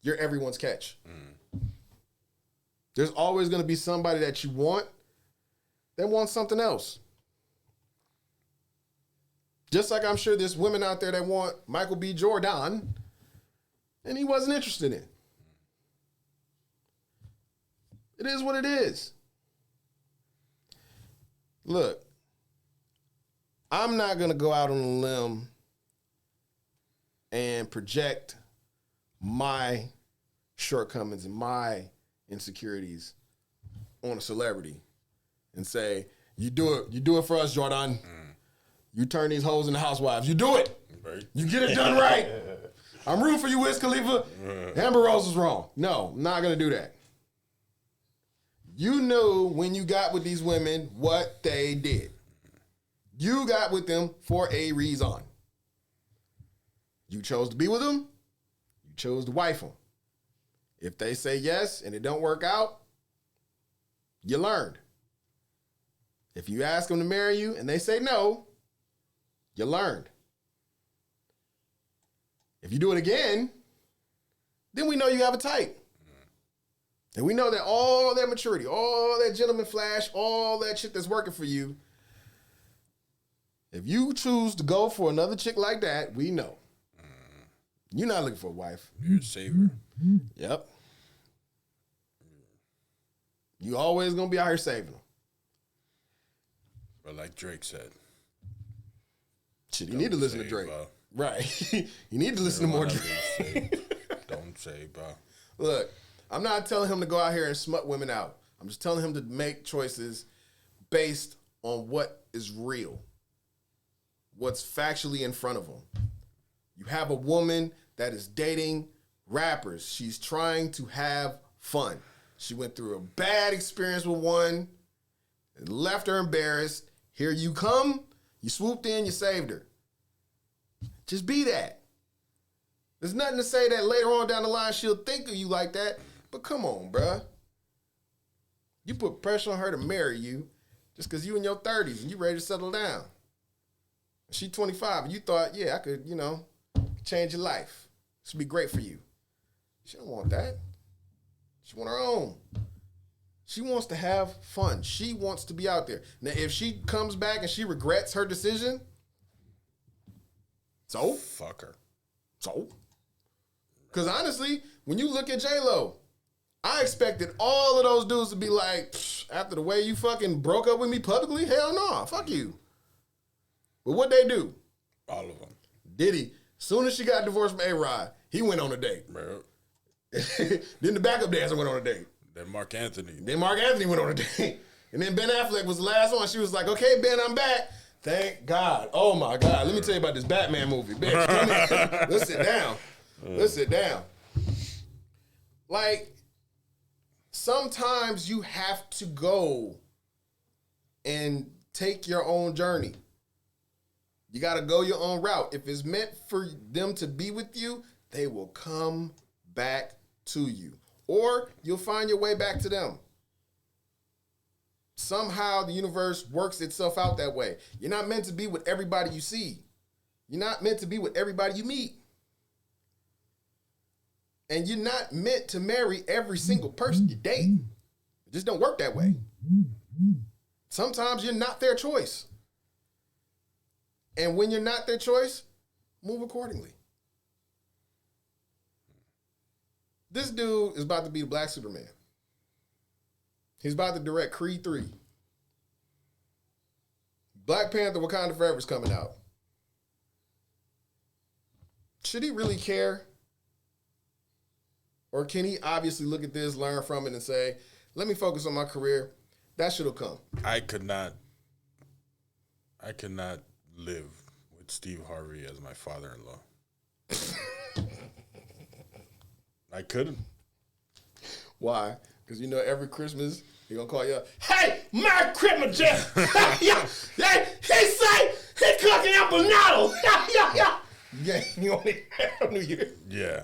[SPEAKER 5] you're everyone's catch. There's always going to be somebody that you want that wants something else. Just like I'm sure there's women out there that want Michael B. Jordan, and he wasn't interested in. It is what it is. Look, I'm not going to go out on a limb and project my shortcomings and my insecurities on a celebrity and say, you do it for us, Jordan. You turn these hoes into housewives. You do it. Right. You get it done right. I'm rooting for you, Wiz Khalifa. Amber Rose was wrong. No, I'm not going to do that. You knew when you got with these women what they did. You got with them for a reason. You chose to be with them. You chose to wife them. If they say yes and it don't work out, you learned. If you ask them to marry you and they say no, you learned. If you do it again, then we know you have a type. And we know that all that maturity, all that gentleman flash, all that shit that's working for you, if you choose to go for another chick like that, we know. You're not looking for a wife.
[SPEAKER 4] You're a saver.
[SPEAKER 5] Yep. You always going to be out here saving them.
[SPEAKER 4] But like Drake said.
[SPEAKER 5] Shit, you need to listen to Drake. Right. You need to listen to more Drake.
[SPEAKER 4] Don't say, bro.
[SPEAKER 5] Look, I'm not telling him to go out here and smut women out. I'm just telling him to make choices based on what is real, what's factually in front of him. You have a woman that is dating rappers. She's trying to have fun. She went through a bad experience with one, and left her embarrassed. Here you come. You swooped in, you saved her. Just be that. There's nothing to say that later on down the line she'll think of you like that. But come on, bruh. You put pressure on her to marry you just because you in your 30s and you ready to settle down. She 25 and you thought, yeah, I could, change your life. This would be great for you. She don't want that. She want her own. She wants to have fun. She wants to be out there. Now, if she comes back and she regrets her decision, so?
[SPEAKER 4] Fuck her.
[SPEAKER 5] So? Because honestly, when you look at J-Lo, I expected all of those dudes to be like, after the way you fucking broke up with me publicly, hell no, fuck you. But what they do?
[SPEAKER 4] All of them.
[SPEAKER 5] Diddy, soon as she got divorced from A-Rod, he went on a date.
[SPEAKER 4] Bro.
[SPEAKER 5] Then the backup dancer went on a date.
[SPEAKER 4] Then Mark Anthony.
[SPEAKER 5] Then Mark Anthony went on a date. And then Ben Affleck was the last one. She was like, okay, Ben, I'm back. Thank God. Oh, my God. Let me tell you about this Batman movie. Bitch, come here. Let's sit down. Let's sit down. Like, sometimes you have to go and take your own journey. You got to go your own route. If it's meant for them to be with you, they will come back to you. Or you'll find your way back to them. Somehow the universe works itself out that way. You're not meant to be with everybody you see. You're not meant to be with everybody you meet. And you're not meant to marry every single person you date. It just don't work that way. Sometimes you're not their choice. And when you're not their choice, move accordingly. This dude is about to be the Black Superman. He's about to direct Creed 3. Black Panther Wakanda Forever is coming out.
[SPEAKER 3] should he really care? Or can he obviously look at this, learn from it, and say, let me focus on my career? That shit'll come.
[SPEAKER 4] I could not live with Steve Harvey as my father-in-law. I couldn't.
[SPEAKER 3] Why? Because you know every Christmas he gonna call you up. Hey, Merry Christmas, Jeff. Yeah, he say he cooking empanado. Yeah, you only have New Year.
[SPEAKER 4] Yeah.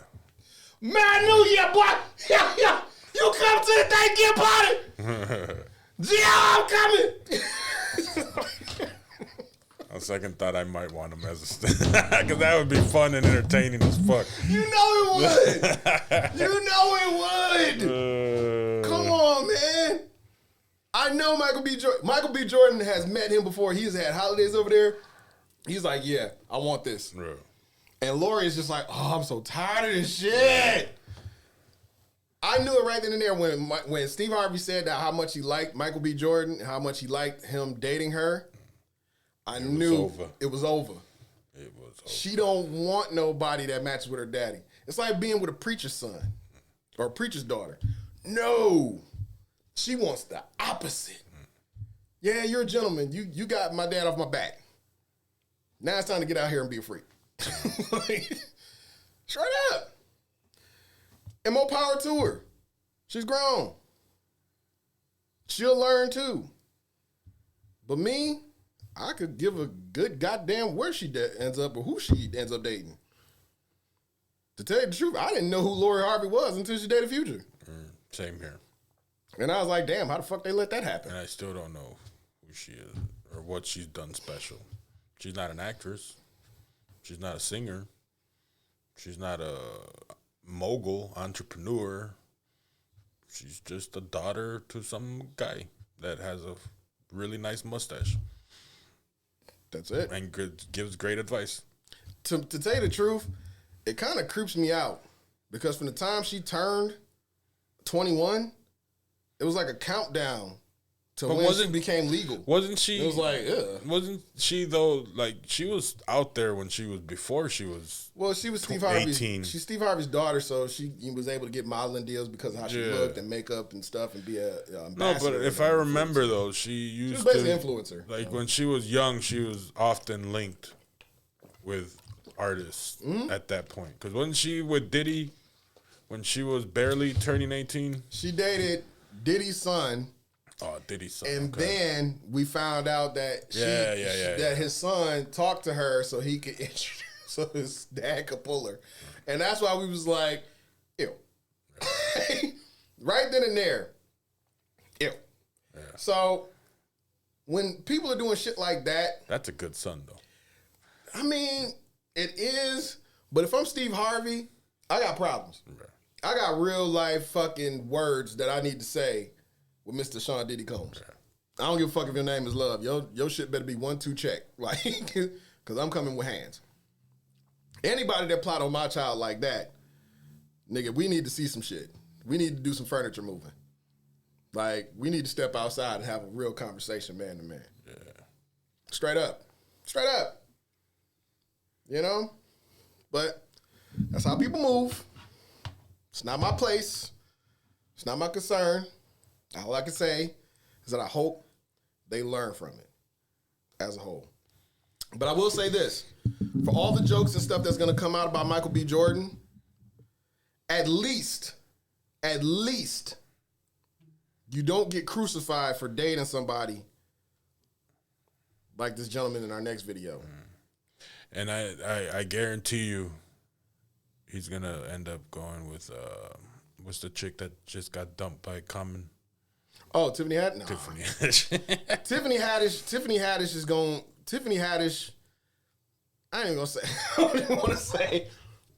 [SPEAKER 3] Merry New Year, boy. Yeah. You come to the Thanksgiving party. Yeah, I'm coming.
[SPEAKER 4] On second thought, I might want him as a because that would be fun and entertaining as fuck.
[SPEAKER 3] You know it would. You know it would. Come on, man. I know Michael B. Jordan. Michael B. Jordan has met him before. He's had holidays over there. He's like, yeah, I want this.
[SPEAKER 4] Bro.
[SPEAKER 3] And Lori is just like, oh, I'm so tired of this shit. I knew it right then and there when Steve Harvey said that how much he liked Michael B. Jordan, how much he liked him dating her. I knew it was over.
[SPEAKER 4] It was over.
[SPEAKER 3] She don't want nobody that matches with her daddy. It's like being with a preacher's son or a preacher's daughter. No. She wants the opposite. Yeah, you're a gentleman. You got my dad off my back. Now it's time to get out here and be a freak. Straight up. And more power to her. She's grown. She'll learn too. But me, I could give a good goddamn where she ends up or who she ends up dating. To tell you the truth, I didn't know who Lori Harvey was until she dated Future.
[SPEAKER 4] Same here.
[SPEAKER 3] And I was like, damn, how the fuck they let that happen?
[SPEAKER 4] And I still don't know who she is or what she's done special. She's not an actress. She's not a singer. She's not a mogul entrepreneur. She's just a daughter to some guy that has a really nice mustache.
[SPEAKER 3] That's it.
[SPEAKER 4] And gives great advice.
[SPEAKER 3] To tell you the truth, it kind of creeps me out because from the time she turned 21, it was like a countdown to when she became legal.
[SPEAKER 4] Wasn't she?
[SPEAKER 3] It was like, ugh.
[SPEAKER 4] Wasn't she though? Like she was out there when she was before she was.
[SPEAKER 3] Well, she was Steve Harvey's.
[SPEAKER 4] 18.
[SPEAKER 3] She's Steve Harvey's daughter, so she was able to get modeling deals because of how she
[SPEAKER 4] Yeah.
[SPEAKER 3] looked and makeup and stuff, and be a
[SPEAKER 4] No,
[SPEAKER 3] ambassador.
[SPEAKER 4] but if I remember though, she used
[SPEAKER 3] was basically
[SPEAKER 4] to
[SPEAKER 3] influencer.
[SPEAKER 4] Like when she was young, she was often linked with artists at that point. Because wasn't she with Diddy when she was barely turning 18?
[SPEAKER 3] She dated Diddy's son.
[SPEAKER 4] Oh, Diddy's son.
[SPEAKER 3] And
[SPEAKER 4] okay.
[SPEAKER 3] then we found out that that his son talked to her so he could introduce, so his dad could pull her, and that's why we was like, ew, right then and there, ew.
[SPEAKER 4] Yeah.
[SPEAKER 3] So when people are doing shit like that,
[SPEAKER 4] That's a good son though.
[SPEAKER 3] I mean, it is. But if I'm Steve Harvey, I got problems.
[SPEAKER 4] Okay.
[SPEAKER 3] I got real life fucking words that I need to say with Mr. Sean Diddy Combs.
[SPEAKER 4] Okay.
[SPEAKER 3] I don't give a fuck if your name is Love. Your shit better be 1-2 check. Like, because I'm coming with hands. Anybody that plot on my child like that, nigga, we need to see some shit. We need to do some furniture moving. Like, we need to step outside and have a real conversation man to man.
[SPEAKER 4] Yeah.
[SPEAKER 3] Straight up. Straight up. You know? But that's how people move. It's not my place. It's not my concern. All I can say is that I hope they learn from it as a whole. But I will say this. For all the jokes and stuff that's going to come out about Michael B. Jordan, at least, you don't get crucified for dating somebody like this gentleman in our next video.
[SPEAKER 4] And I guarantee you, he's gonna end up going with what's the chick that just got dumped by Common?
[SPEAKER 3] Oh, Tiffany Haddish? No.
[SPEAKER 4] Tiffany.
[SPEAKER 3] Tiffany Haddish is going. Tiffany Haddish. I ain't even gonna say. I don't even want to say.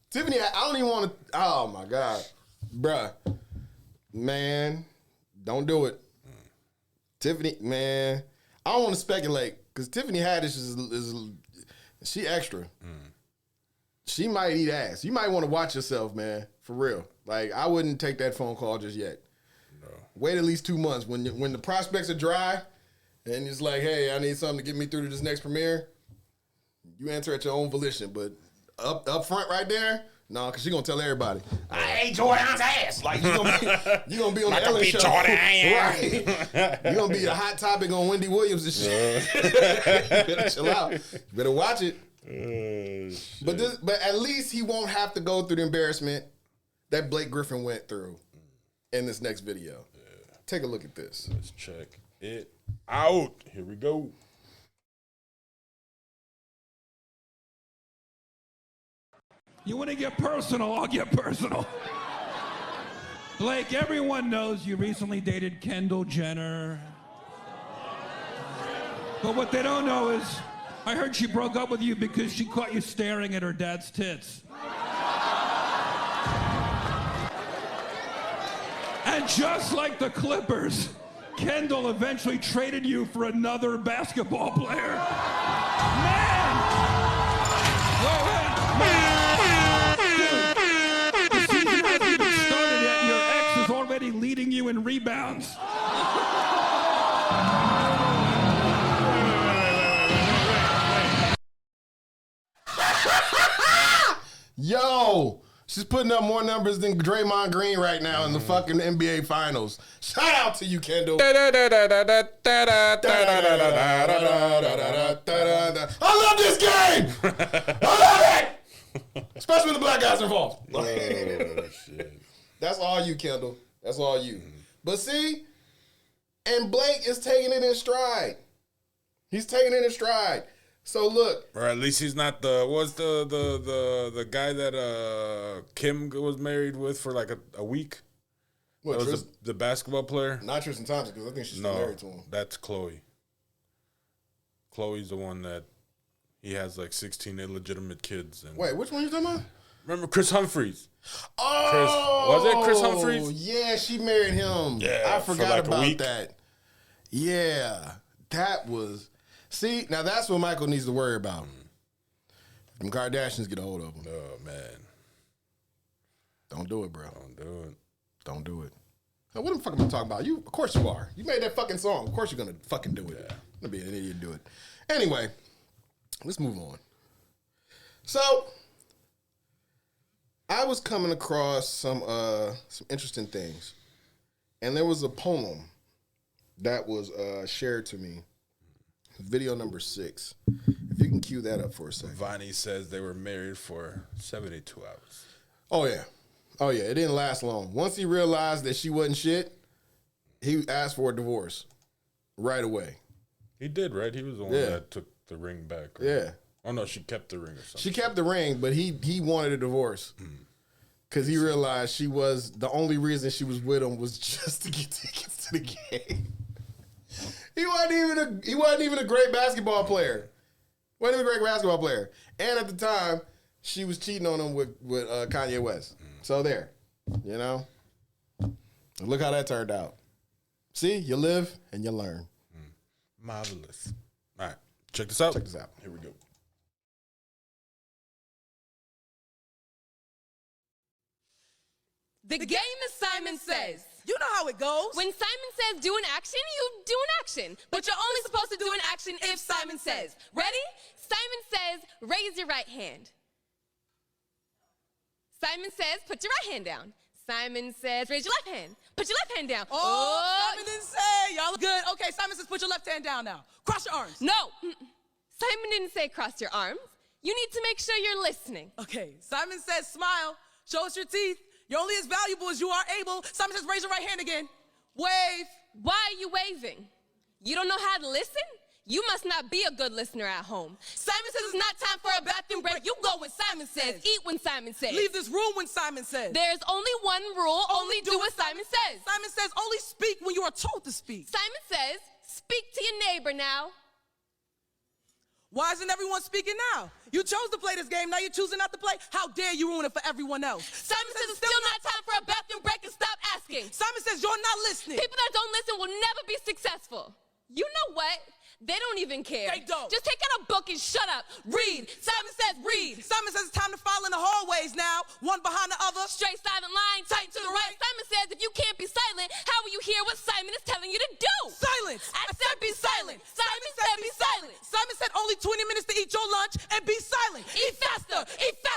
[SPEAKER 3] Tiffany. I don't even want to. Oh my god, bruh, man, don't do it. Tiffany, man, I don't want to speculate because Tiffany Haddish is she extra. She might eat ass. You might want to watch yourself, man, for real. Like I wouldn't take that phone call just yet. Wait at least 2 months when the prospects are dry, and it's like, hey, I need something to get me through to this next premiere. You answer at your own volition, but
[SPEAKER 5] up front right there. No, because she gonna tell everybody, I ate Jordan's ass. Like you gonna be on the Ellen show. Right. You gonna be a hot topic on Wendy Williams and shit. Better chill out. You better watch it. But at least he won't have to go through the embarrassment that Blake Griffin went through in this next video. Yeah. Take a look at this.
[SPEAKER 4] Let's check it out. Here we go.
[SPEAKER 6] You want to get personal, I'll get personal. Blake, everyone knows you recently dated Kendall Jenner. But what they don't know is, I heard she broke up with you because she caught you staring at her dad's tits. And just like the Clippers, Kendall eventually traded you for another basketball player. Man! Man! Already leading you in rebounds.
[SPEAKER 5] Yo, she's putting up more numbers than Draymond Green right now in the fucking NBA Finals. Shout out to you, Kendall. I love this game. I love it. Especially when the black guys are involved.
[SPEAKER 4] Oh, shit.
[SPEAKER 5] That's all you, Kendall. That's all you. But see, and Blake is taking it in stride. He's taking it in stride. So look,
[SPEAKER 4] or at least he's not the guy that Kim was married with for like a week.
[SPEAKER 5] What,
[SPEAKER 4] that was the basketball player?
[SPEAKER 5] Not Tristan Thompson, because I think she's still married to him.
[SPEAKER 4] That's Chloe. Chloe's the one that he has like 16 illegitimate kids. And
[SPEAKER 5] wait, which one are you talking about?
[SPEAKER 4] Remember Chris Humphries?
[SPEAKER 5] Oh,
[SPEAKER 4] was it Chris Humphries?
[SPEAKER 5] Yeah, she married him.
[SPEAKER 4] Yeah,
[SPEAKER 5] I forgot
[SPEAKER 4] like
[SPEAKER 5] about that. Yeah, that was. See, now that's what Michael needs to worry about. Them Kardashians get a hold of him.
[SPEAKER 4] Oh man,
[SPEAKER 5] don't do it, bro.
[SPEAKER 4] Don't do it.
[SPEAKER 5] Don't do it. Now, what the fuck am I talking about? Of course you are. You made that fucking song. Of course you're gonna fucking do it.
[SPEAKER 4] Yeah.
[SPEAKER 5] I'm gonna be an idiot and do it. Anyway, let's move on. So, I was coming across some interesting things, and there was a poem that was shared to me. Video number 6. If you can cue that up for a second.
[SPEAKER 4] Vonnie says they were married for 72 hours.
[SPEAKER 5] Oh yeah, it didn't last long. Once he realized that she wasn't shit, he asked for a divorce right away.
[SPEAKER 4] He did, right? He was the one that took the ring back. Right?
[SPEAKER 5] Yeah.
[SPEAKER 4] Oh no, she kept the ring or something.
[SPEAKER 5] She kept the ring, but he wanted a divorce because he realized she was the only reason she was with him was just to get tickets to the game. He wasn't even a great basketball player. Wasn't even a great basketball player. And at the time, she was cheating on him with Kanye West. So there, you know. Look how that turned out. See, you live and you learn.
[SPEAKER 4] Marvelous. All right, check this out.
[SPEAKER 5] Check this out.
[SPEAKER 4] Here we go.
[SPEAKER 9] The game is Simon Says.
[SPEAKER 10] You know how it goes.
[SPEAKER 9] When Simon says do an action, you do an action. But you're only supposed to do an action if Simon says. Ready? Simon says, raise your right hand. Simon says, put your right hand down. Simon says, raise your left hand. Put your left hand down.
[SPEAKER 10] Oh, Simon didn't say. Y'all look good. Okay, Simon says, put your left hand down now. Cross your arms.
[SPEAKER 9] No. Simon didn't say cross your arms. You need to make sure you're listening.
[SPEAKER 10] Okay, Simon says, smile. Show us your teeth. You're only as valuable as you are able. Simon says, raise your right hand again. Wave.
[SPEAKER 9] Why are you waving? You don't know how to listen? You must not be a good listener at home. Simon says it's not time for a bathroom break. You go when Simon says. Eat when Simon says.
[SPEAKER 10] Leave this room when Simon says.
[SPEAKER 9] There's only one rule. Only do what Simon says.
[SPEAKER 10] Simon says only speak when you are told to speak.
[SPEAKER 9] Simon says, speak to your neighbor now.
[SPEAKER 10] Why isn't everyone speaking now? You chose to play this game, now you're choosing not to play? How dare you ruin it for everyone else?
[SPEAKER 9] Simon says it's still not time for a bathroom break and stop asking.
[SPEAKER 10] Simon says you're not listening.
[SPEAKER 9] People that don't listen will never be successful. You know what? They don't even care.
[SPEAKER 10] They don't.
[SPEAKER 9] Just take out a book and shut up. Read. Simon says read.
[SPEAKER 10] Simon says it's time to file in the hallways now, one behind the other.
[SPEAKER 9] Straight silent line, tight to the right. Simon says if you can't be silent, how will you hear what Simon is telling you to do?
[SPEAKER 10] Silence.
[SPEAKER 9] I said be silent. Simon said be silent.
[SPEAKER 10] Simon said only 20 minutes to eat your lunch and be silent.
[SPEAKER 9] Eat faster. Eat faster.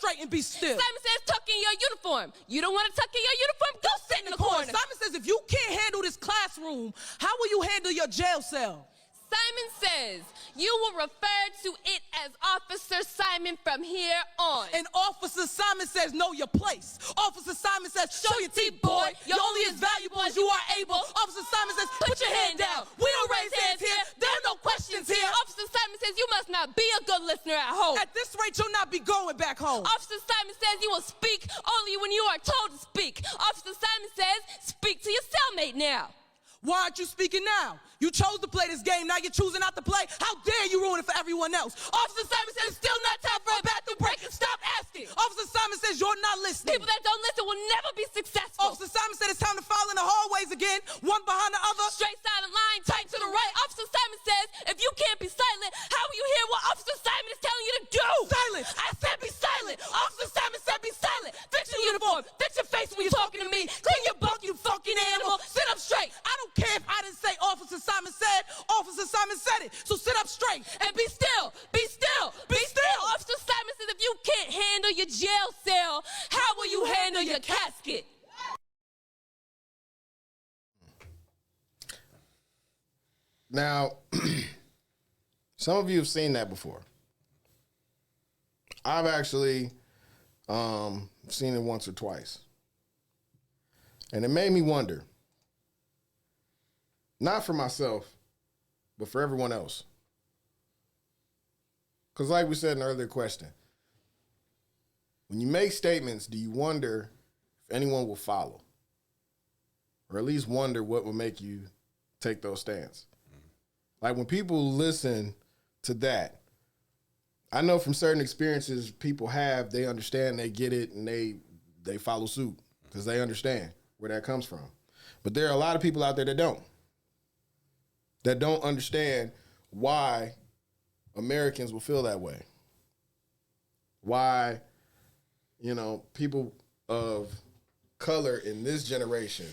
[SPEAKER 10] straight and be still.
[SPEAKER 9] Simon says tuck in your uniform. You don't want to tuck in your uniform? Go sit in the corner.
[SPEAKER 10] Simon says if you can't handle this classroom, how will you handle your jail cell?
[SPEAKER 9] Simon says you will refer to it as Officer Simon from here on.
[SPEAKER 10] And Officer Simon says know your place. Officer Simon says show your teeth, boy. You're only as valuable as you are able. Officer Simon says put your hand down. We don't raise hands here. There are no questions here.
[SPEAKER 9] Officer Simon says you must not be a good listener at home.
[SPEAKER 10] At this rate, you'll not be going back home.
[SPEAKER 9] Officer Simon says you will speak only when you are told to speak. Officer Simon says speak to your cellmate now.
[SPEAKER 10] Why aren't you speaking now? You chose to play this game, now you're choosing not to play. How dare you ruin it for everyone else? Officer Simon says it's still not time for a bathroom break, and stop asking. Officer Simon says you're not listening.
[SPEAKER 9] People that don't listen will never be successful.
[SPEAKER 10] Officer Simon said it's time to file in the hallways again, one behind the other.
[SPEAKER 9] Straight silent line, tight to the right. Officer Simon says if you can't be silent, how will you hear what Officer Simon is telling you to do?
[SPEAKER 10] Silence!
[SPEAKER 9] I said be silent. Officer Simon said be silent. Fix your uniform. Fix your face when you're talking to me. Clean your bunk, you fucking animal. Sit up straight.
[SPEAKER 10] I don't care if I didn't say Officer Simon said. Officer Simon said it. So sit up straight
[SPEAKER 9] and be still. Be still. Be still. Officer Simon says if you can't handle your jail cell, how will you handle your casket?
[SPEAKER 5] Now, some of you have seen that before. I've actually seen it once or twice. And it made me wonder, not for myself, but for everyone else. Because like we said in the earlier question, when you make statements, do you wonder if anyone will follow? Or at least wonder what will make you take those stands? Like when people listen to that, I know from certain experiences people have, they understand, they get it, and they follow suit because they understand where that comes from. But there are a lot of people out there that don't understand why Americans will feel that way. Why, people of color in this generation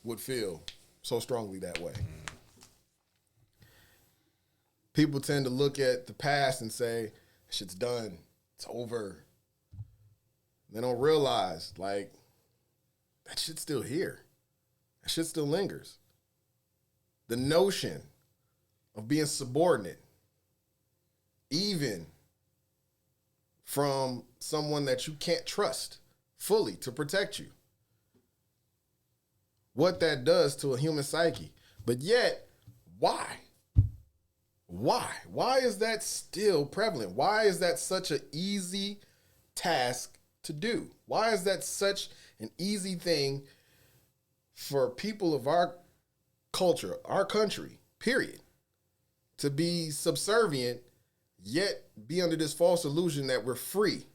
[SPEAKER 5] would feel so strongly that way. People tend to look at the past and say, shit's done, it's over. They don't realize, like, that shit's still here. That shit still lingers. The notion of being subordinate, even from someone that you can't trust fully to protect you. What that does to a human psyche. But yet, why? Why? Why is that still prevalent? Why is that such an easy task to do? Why is that such an easy thing for people of our culture, our country, period, to be subservient, yet be under this false illusion that we're free?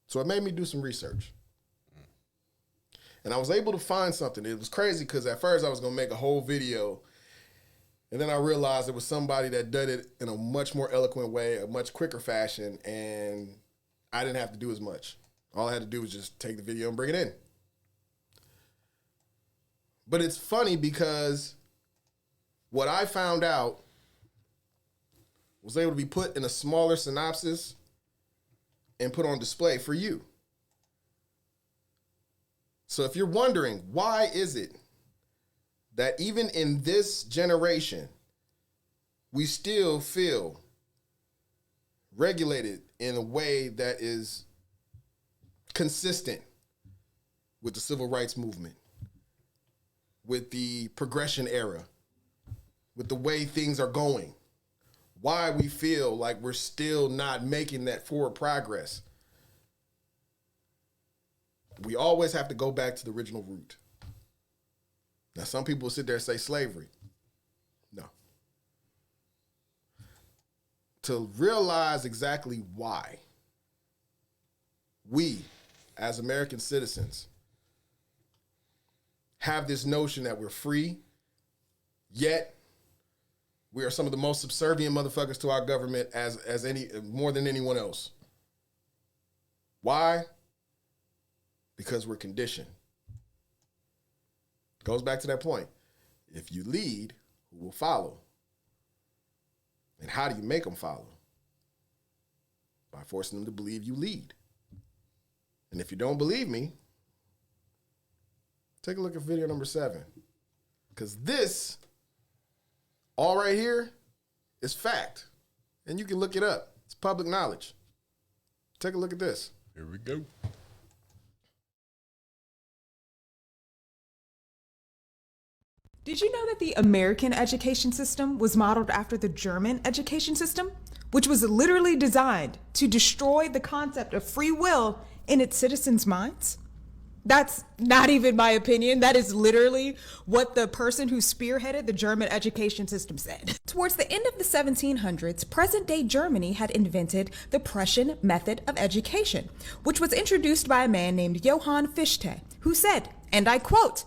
[SPEAKER 5] So it made me do some research. And I was able to find something. It was crazy because at first I was going to make a whole video, and then I realized it was somebody that did it in a much more eloquent way, a much quicker fashion, and I didn't have to do as much. All I had to do was just take the video and bring it in. But it's funny because what I found out was able to be put in a smaller synopsis and put on display for you. So if you're wondering, why is it that even in this generation, we still feel regulated in a way that is consistent with the civil rights movement, with the progression era, with the way things are going, why we feel like we're still not making that forward progress. We always have to go back to the original root. Now, some people will sit there and say slavery. No. To realize exactly why we, as American citizens, have this notion that we're free, yet we are some of the most subservient motherfuckers to our government as any more than anyone else. Why? Because we're conditioned. Goes back to that point. If you lead, who will follow? And how do you make them follow?
[SPEAKER 3] by forcing them to believe you lead. And if you don't believe me, take a look at video number 7. Because this, all right here, is fact. And you can look it up. It's public knowledge. Take a look at this.
[SPEAKER 4] Here we go.
[SPEAKER 10] Did you know that the American education system was modeled after the German education system, which was literally designed to destroy the concept of free will in its citizens' minds? That's not even my opinion. That is literally what the person who spearheaded the German education system said. Towards the end of the 1700s, present-day Germany had invented the Prussian method of education, which was introduced by a man named Johann Fichte, who said, and I quote,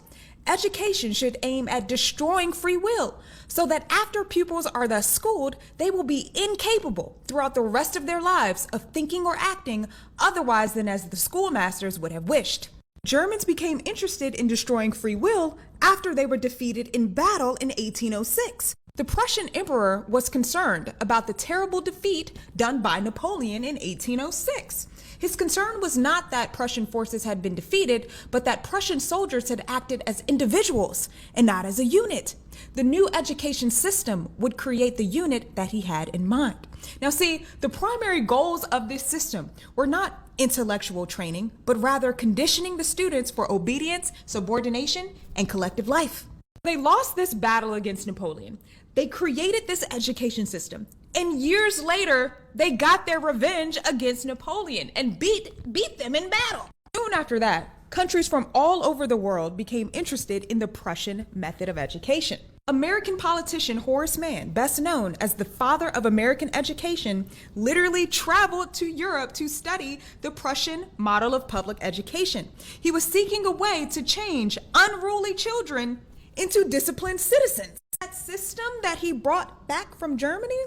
[SPEAKER 10] "Education should aim at destroying free will, so that after pupils are thus schooled, they will be incapable throughout the rest of their lives of thinking or acting otherwise than as the schoolmasters would have wished." Germans became interested in destroying free will after they were defeated in battle in 1806. The Prussian emperor was concerned about the terrible defeat done by Napoleon in 1806. His concern was not that Prussian forces had been defeated, but that Prussian soldiers had acted as individuals and not as a unit. The new education system would create the unit that he had in mind. Now see, the primary goals of this system were not intellectual training, but rather conditioning the students for obedience, subordination, and collective life. They lost this battle against Napoleon. They created this education system, and years later, they got their revenge against Napoleon and beat them in battle. Soon after that, countries from all over the world became interested in the Prussian method of education. American politician Horace Mann, best known as the father of American education, literally traveled to Europe to study the Prussian model of public education. He was seeking a way to change unruly children into disciplined citizens. That system that he brought back from Germany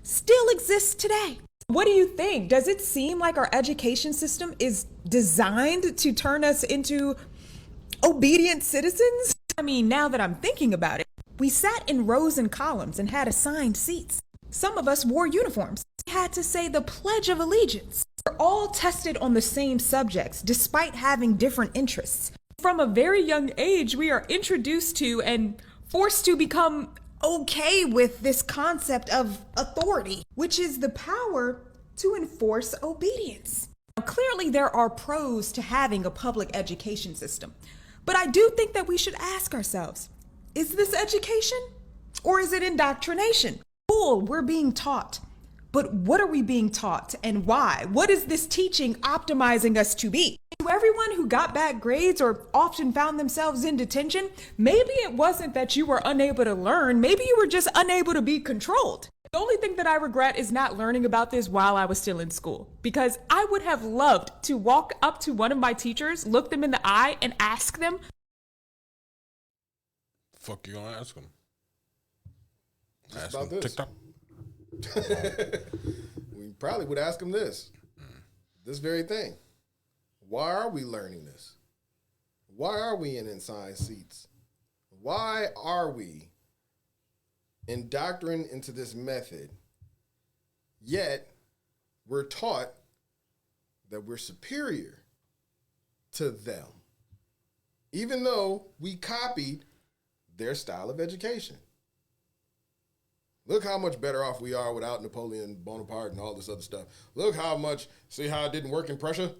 [SPEAKER 10] still exists today. What do you think? Does it seem like our education system is designed to turn us into obedient citizens? I mean, now that I'm thinking about it, we sat in rows and columns and had assigned seats. Some of us wore uniforms. We had to say the Pledge of Allegiance. We're all tested on the same subjects, despite having different interests. From a very young age, we are introduced to and forced to become okay with this concept of authority, which is the power to enforce obedience. Now, clearly, there are pros to having a public education system, but I do think that we should ask ourselves, is this education or is it indoctrination? Cool, we're being taught, but what are we being taught and why? What is this teaching optimizing us to be? To everyone who got bad grades or often found themselves in detention, maybe it wasn't that you were unable to learn, maybe you were just unable to be controlled. The only thing that I regret is not learning about this while I was still in school, because I would have loved to walk up to one of my teachers, look them in the eye, and ask them,
[SPEAKER 4] fuck you gonna ask them?
[SPEAKER 3] Just
[SPEAKER 4] Ask
[SPEAKER 3] about
[SPEAKER 4] them
[SPEAKER 3] this.
[SPEAKER 4] TikTok.
[SPEAKER 3] We probably would ask them this very thing. Why are we learning this? Why are we in assigned seats? Why are we indoctrinated into this method, yet we're taught that we're superior to them, even though we copied their style of education? Look how much better off we are without Napoleon Bonaparte and all this other stuff. Look how much, see how it didn't work in Prussia?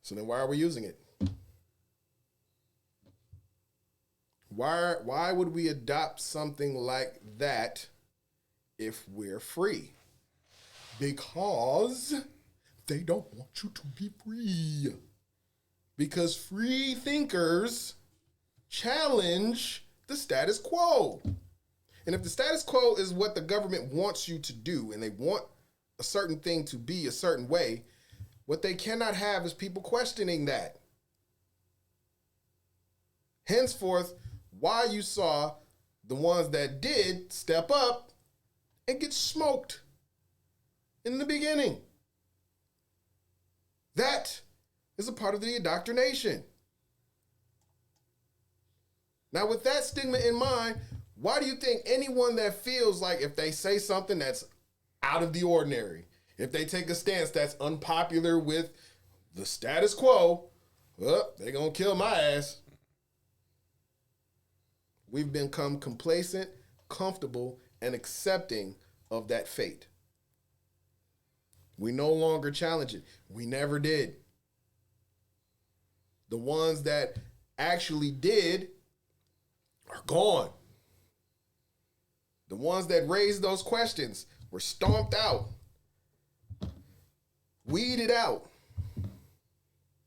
[SPEAKER 3] So then why are we using it? Why would we adopt something like that if we're free? Because they don't want you to be free. Because free thinkers challenge the status quo. And if the status quo is what the government wants you to do, and they want a certain thing to be a certain way, what they cannot have is people questioning that. Henceforth, why you saw the ones that did step up and get smoked in the beginning. That is a part of the indoctrination. Now, with that stigma in mind, why do you think anyone that feels like if they say something that's out of the ordinary, If they take a stance that's unpopular with the status quo, well, they're going to kill my ass. We've become complacent, comfortable, and accepting of that fate. We no longer challenge it. We never did. The ones that actually did are gone. The ones that raised those questions were stomped out, weeded out,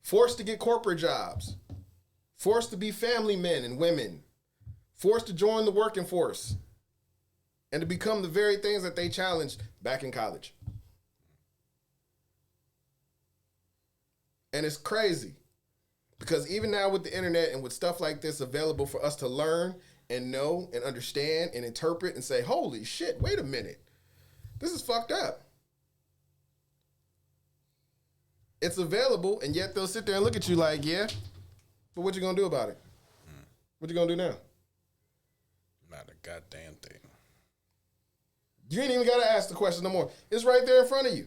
[SPEAKER 3] forced to get corporate jobs, forced to be family men and women, forced to join the working force, and to become the very things that they challenged back in college. And it's crazy because even now with the internet and with stuff like this available for us to learn and know and understand and interpret and say, holy shit, wait a minute, this is fucked up. It's available, and yet they'll sit there and look at you like, yeah, but what you gonna do about it? What you gonna do now?
[SPEAKER 4] Not a goddamn thing.
[SPEAKER 3] You ain't even gotta ask the question no more. It's right there in front of you.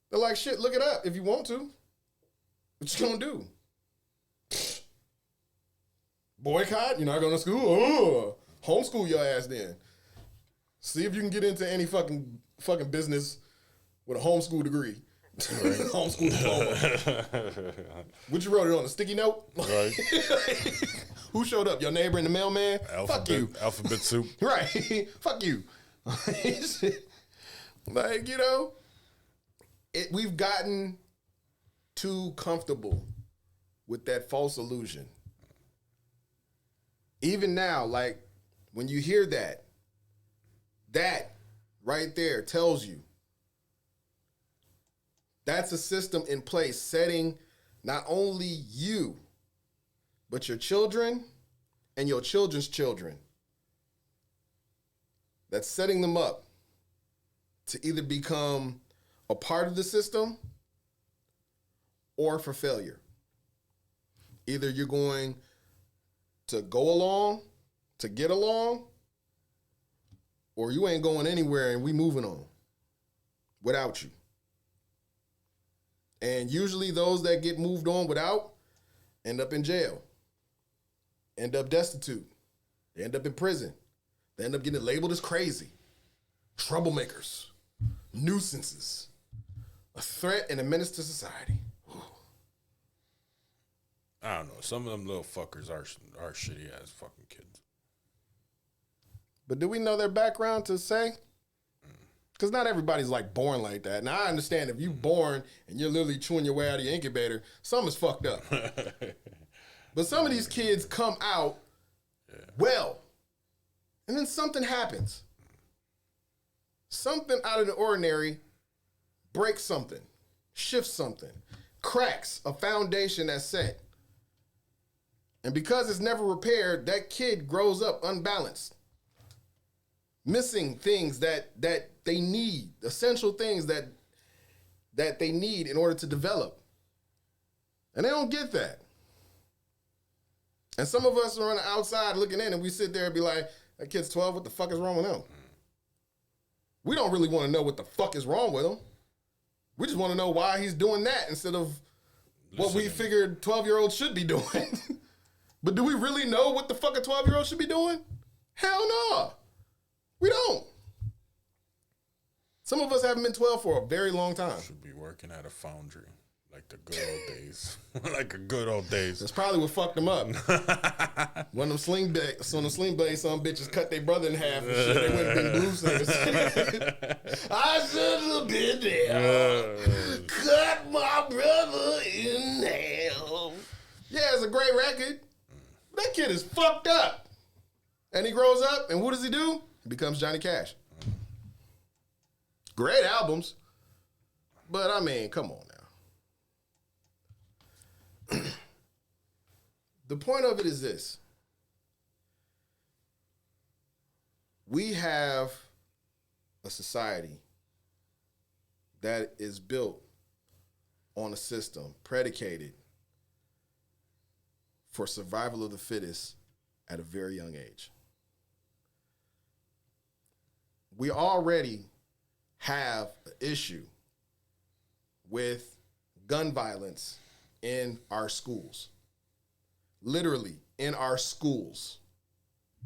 [SPEAKER 3] They're like, shit, look it up if you want to. What you gonna do? Boycott? You're not going to school? Oh, homeschool your ass then. See if you can get into any fucking business with a homeschool degree. Right. Homeschool diploma. What you wrote it on, a sticky note?
[SPEAKER 4] Right.
[SPEAKER 3] Who showed up? Your neighbor and the mailman? Fuck you.
[SPEAKER 4] Alphabet soup.
[SPEAKER 3] Right. Fuck you. Like, you know, we've gotten too comfortable with that false illusion. Even now, like, when you hear that right there tells you that's a system in place setting not only you, but your children and your children's children. That's setting them up to either become a part of the system or for failure. Either you're going to go along, to get along, or you ain't going anywhere and we moving on without you. And usually those that get moved on without end up in jail, end up destitute, they end up in prison, they end up getting labeled as crazy, troublemakers, nuisances, a threat and a menace to society.
[SPEAKER 4] I don't know. Some of them little fuckers are shitty ass fucking kids.
[SPEAKER 3] But do we know their background to say? Because not everybody's like born like that. Now I understand if you born and you're literally chewing your way out of your incubator, something's fucked up. But some of these kids come out well, and then something happens. Something out of the ordinary breaks something, shifts something, cracks a foundation that's set. And because it's never repaired, that kid grows up unbalanced, missing things that they need, essential things that they need in order to develop. And they don't get that. And some of us are on the outside looking in and we sit there and be like, that kid's 12, what the fuck is wrong with him? We don't really want to know what the fuck is wrong with him. We just want to know why he's doing that instead of what we figured 12-year-olds should be doing. But do we really know what the fuck a 12-year-old should be doing? Hell no. We don't. Some of us haven't been 12 for a very long time.
[SPEAKER 4] Should be working at a foundry like the good old days. Like the good old days.
[SPEAKER 3] That's probably what fucked them up. When them sling blades, some bitches cut their brother in half and shit. They went and been blues singers. I should have been there. Cut my brother in half. Yeah, it's a great record. That kid is fucked up. And he grows up, and what does he do? He becomes Johnny Cash. Great albums. But, I mean, come on now. The point of it is this. We have a society that is built on a system predicated for survival of the fittest at a very young age. We already
[SPEAKER 5] have an issue with gun violence in our schools. Literally, in our schools.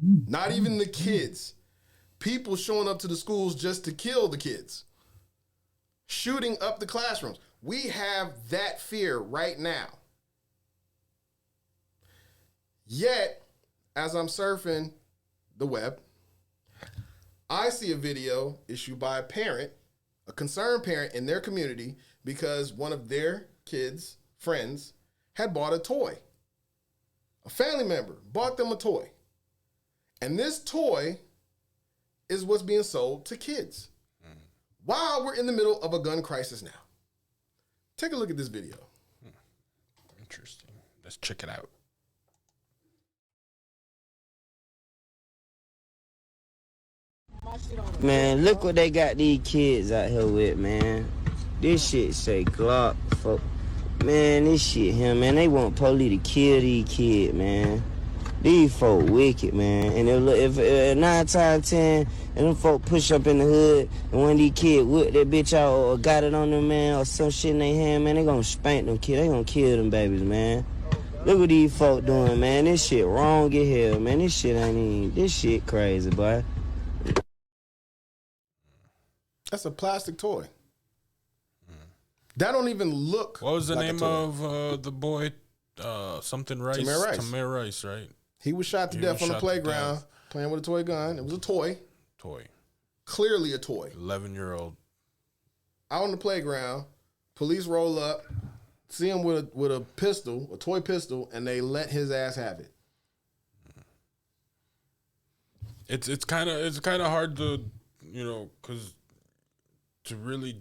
[SPEAKER 5] Not even the kids. People showing up to the schools just to kill the kids. Shooting up the classrooms. We have that fear right now. Yet, as I'm surfing the web, I see a video issued by a parent, a concerned parent in their community, because one of their kids' friends had bought a toy. A family member bought them a toy. And this toy is what's being sold to kids. While we're in the middle of a gun crisis now. Take a look at this video.
[SPEAKER 4] Interesting. Let's check it out.
[SPEAKER 11] Man, look what they got these kids out here with, man. This shit say Glock, fuck. Man, this shit here, man. They want police to kill these kids, man. These folk wicked, man. And if 9 times out of 10, and them folk push up in the hood, and when these kids whip that bitch out or got it on them, man, or some shit in their hand, man, they gonna spank them kids. They gonna kill them babies, man. Look what these folk doing, man. This shit wrong as hell, man. This shit crazy, boy.
[SPEAKER 5] That's a plastic toy. That don't even look.
[SPEAKER 4] What was the
[SPEAKER 5] like
[SPEAKER 4] name of the boy? Something Rice.
[SPEAKER 5] Tamir Rice.
[SPEAKER 4] Tamir Rice, right?
[SPEAKER 5] He was shot to death on the playground playing with a toy gun. It was a toy. Clearly a toy.
[SPEAKER 4] 11-year-old.
[SPEAKER 5] Out on the playground, police roll up, see him with a pistol, a toy pistol, and they let his ass have it.
[SPEAKER 4] It's kind of hard to, because to really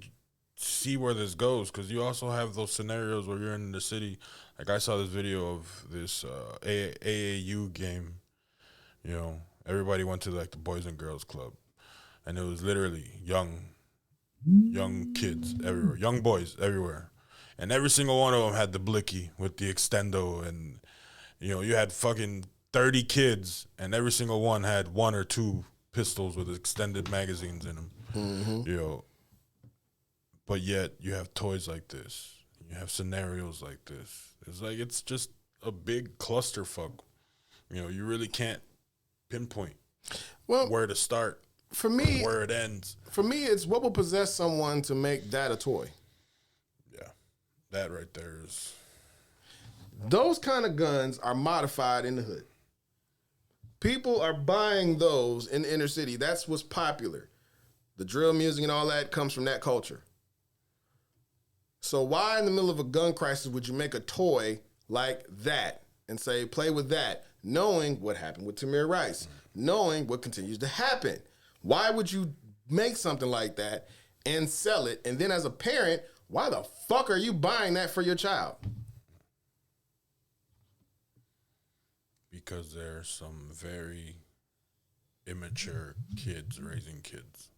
[SPEAKER 4] see where this goes, because you also have those scenarios where you're in the city. Like, I saw this video of this AAU game. Everybody went to like the Boys and Girls Club, and it was literally young kids everywhere, young boys everywhere, and every single one of them had the blicky with the extendo, and you had fucking 30 kids, and every single one had 1 or 2 pistols with extended magazines in them.
[SPEAKER 5] Mm-hmm.
[SPEAKER 4] But yet you have toys like this. You have scenarios like this. It's just a big clusterfuck. You really can't pinpoint where to start.
[SPEAKER 5] For me,
[SPEAKER 4] where it ends.
[SPEAKER 5] For me, it's what will possess someone to make that a toy.
[SPEAKER 4] Yeah, that right there is.
[SPEAKER 5] Those kind of guns are modified in the hood. People are buying those in the inner city. That's what's popular. The drill music and all that comes from that culture. So why in the middle of a gun crisis would you make a toy like that and say, play with that, knowing what happened with Tamir Rice, knowing what continues to happen? Why would you make something like that and sell it? And then as a parent, why the fuck are you buying that for your child?
[SPEAKER 4] Because there's some very immature kids raising kids.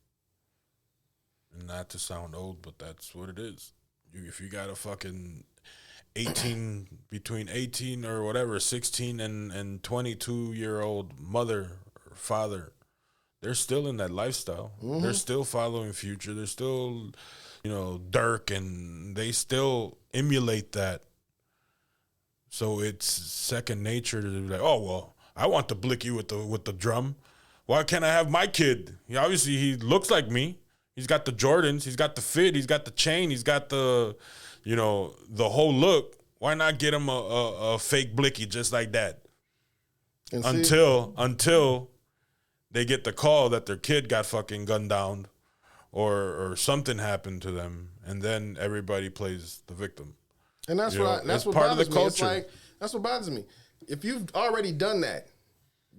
[SPEAKER 4] And not to sound old, but that's what it is. If you got a fucking 18, between 18 or whatever, 16 and 22-year-old mother or father, they're still in that lifestyle. Mm-hmm. They're still following Future. They're still, Dirk, and they still emulate that. So it's second nature to be like, oh, well, I want the blicky with the drum. Why can't I have my kid? Obviously, he looks like me. He's got the Jordans. He's got the fit. He's got the chain. He's got the, the whole look. Why not get him a fake blicky just like that? Until they get the call that their kid got fucking gunned down or something happened to them, and then everybody plays the victim.
[SPEAKER 5] And that's what part of the culture. It's like, that's what bothers me. If you've already done that,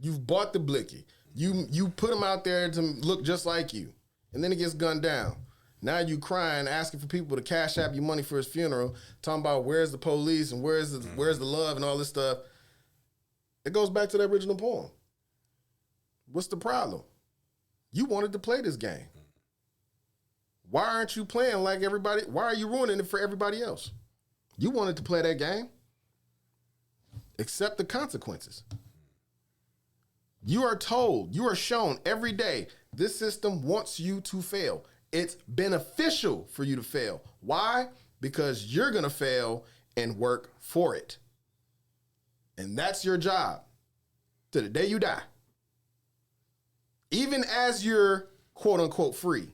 [SPEAKER 5] you've bought the blicky, you put him out there to look just like you, and then he gets gunned down. Now you crying, asking for people to cash out you money for his funeral, talking about where's the police and where's the love and all this stuff. It goes back to the original poem. What's the problem? You wanted to play this game. Why aren't you playing like everybody? Why are you ruining it for everybody else? You wanted to play that game. Accept the consequences. You are told, you are shown every day, this system wants you to fail. It's beneficial for you to fail. Why? Because you're going to fail and work for it. And that's your job to the day you die. Even as you're quote unquote free,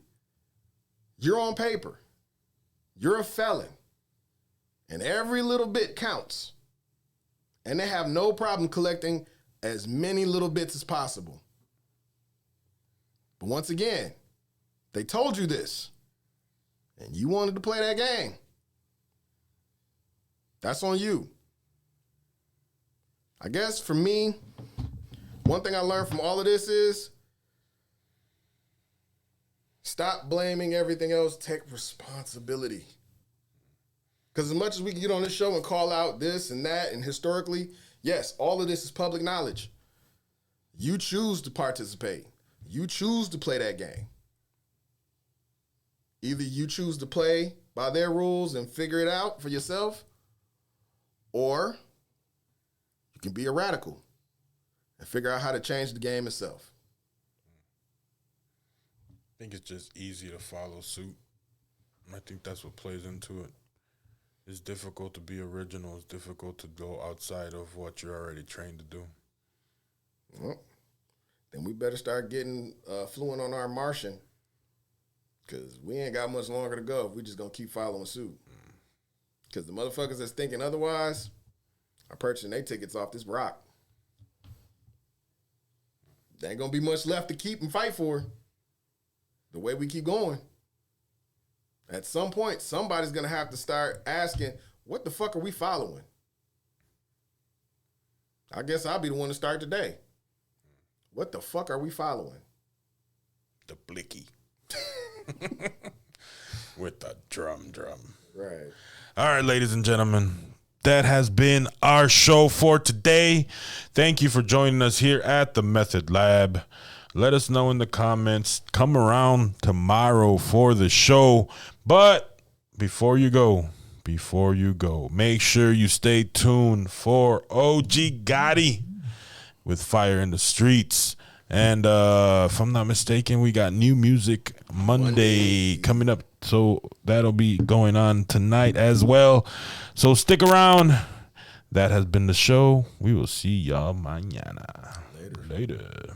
[SPEAKER 5] you're on paper. You're a felon. And every little bit counts. And they have no problem collecting as many little bits as possible. But once again, they told you this, and you wanted to play that game. That's on you. I guess for me, one thing I learned from all of this is stop blaming everything else, take responsibility. Because as much as we can get on this show and call out this and that, and historically, yes, all of this is public knowledge. You choose to participate. You choose to play that game. Either you choose to play by their rules and figure it out for yourself, or you can be a radical and figure out how to change the game itself.
[SPEAKER 4] I think it's just easy to follow suit. I think that's what plays into it. It's difficult to be original. It's difficult to go outside of what you're already trained to do.
[SPEAKER 5] Well, then we better start getting fluent on our Martian, because we ain't got much longer to go if we just going to keep following suit. Because the motherfuckers that's thinking otherwise are purchasing their tickets off this rock. There ain't going to be much left to keep and fight for the way we keep going. At some point, somebody's going to have to start asking, what the fuck are we following? I guess I'll be the one to start today. What the fuck are we following?
[SPEAKER 4] The blicky. With the drum.
[SPEAKER 5] Right.
[SPEAKER 4] All right, ladies and gentlemen, that has been our show for today. Thank you for joining us here at the Method Lab. Let us know in the comments. Come around tomorrow for the show. But before you go, make sure you stay tuned for OG Gotti with Fire in the Streets. And if I'm not mistaken, we got new music Monday coming up. So that'll be going on tonight as well. So stick around. That has been the show. We will see y'all mañana. Later.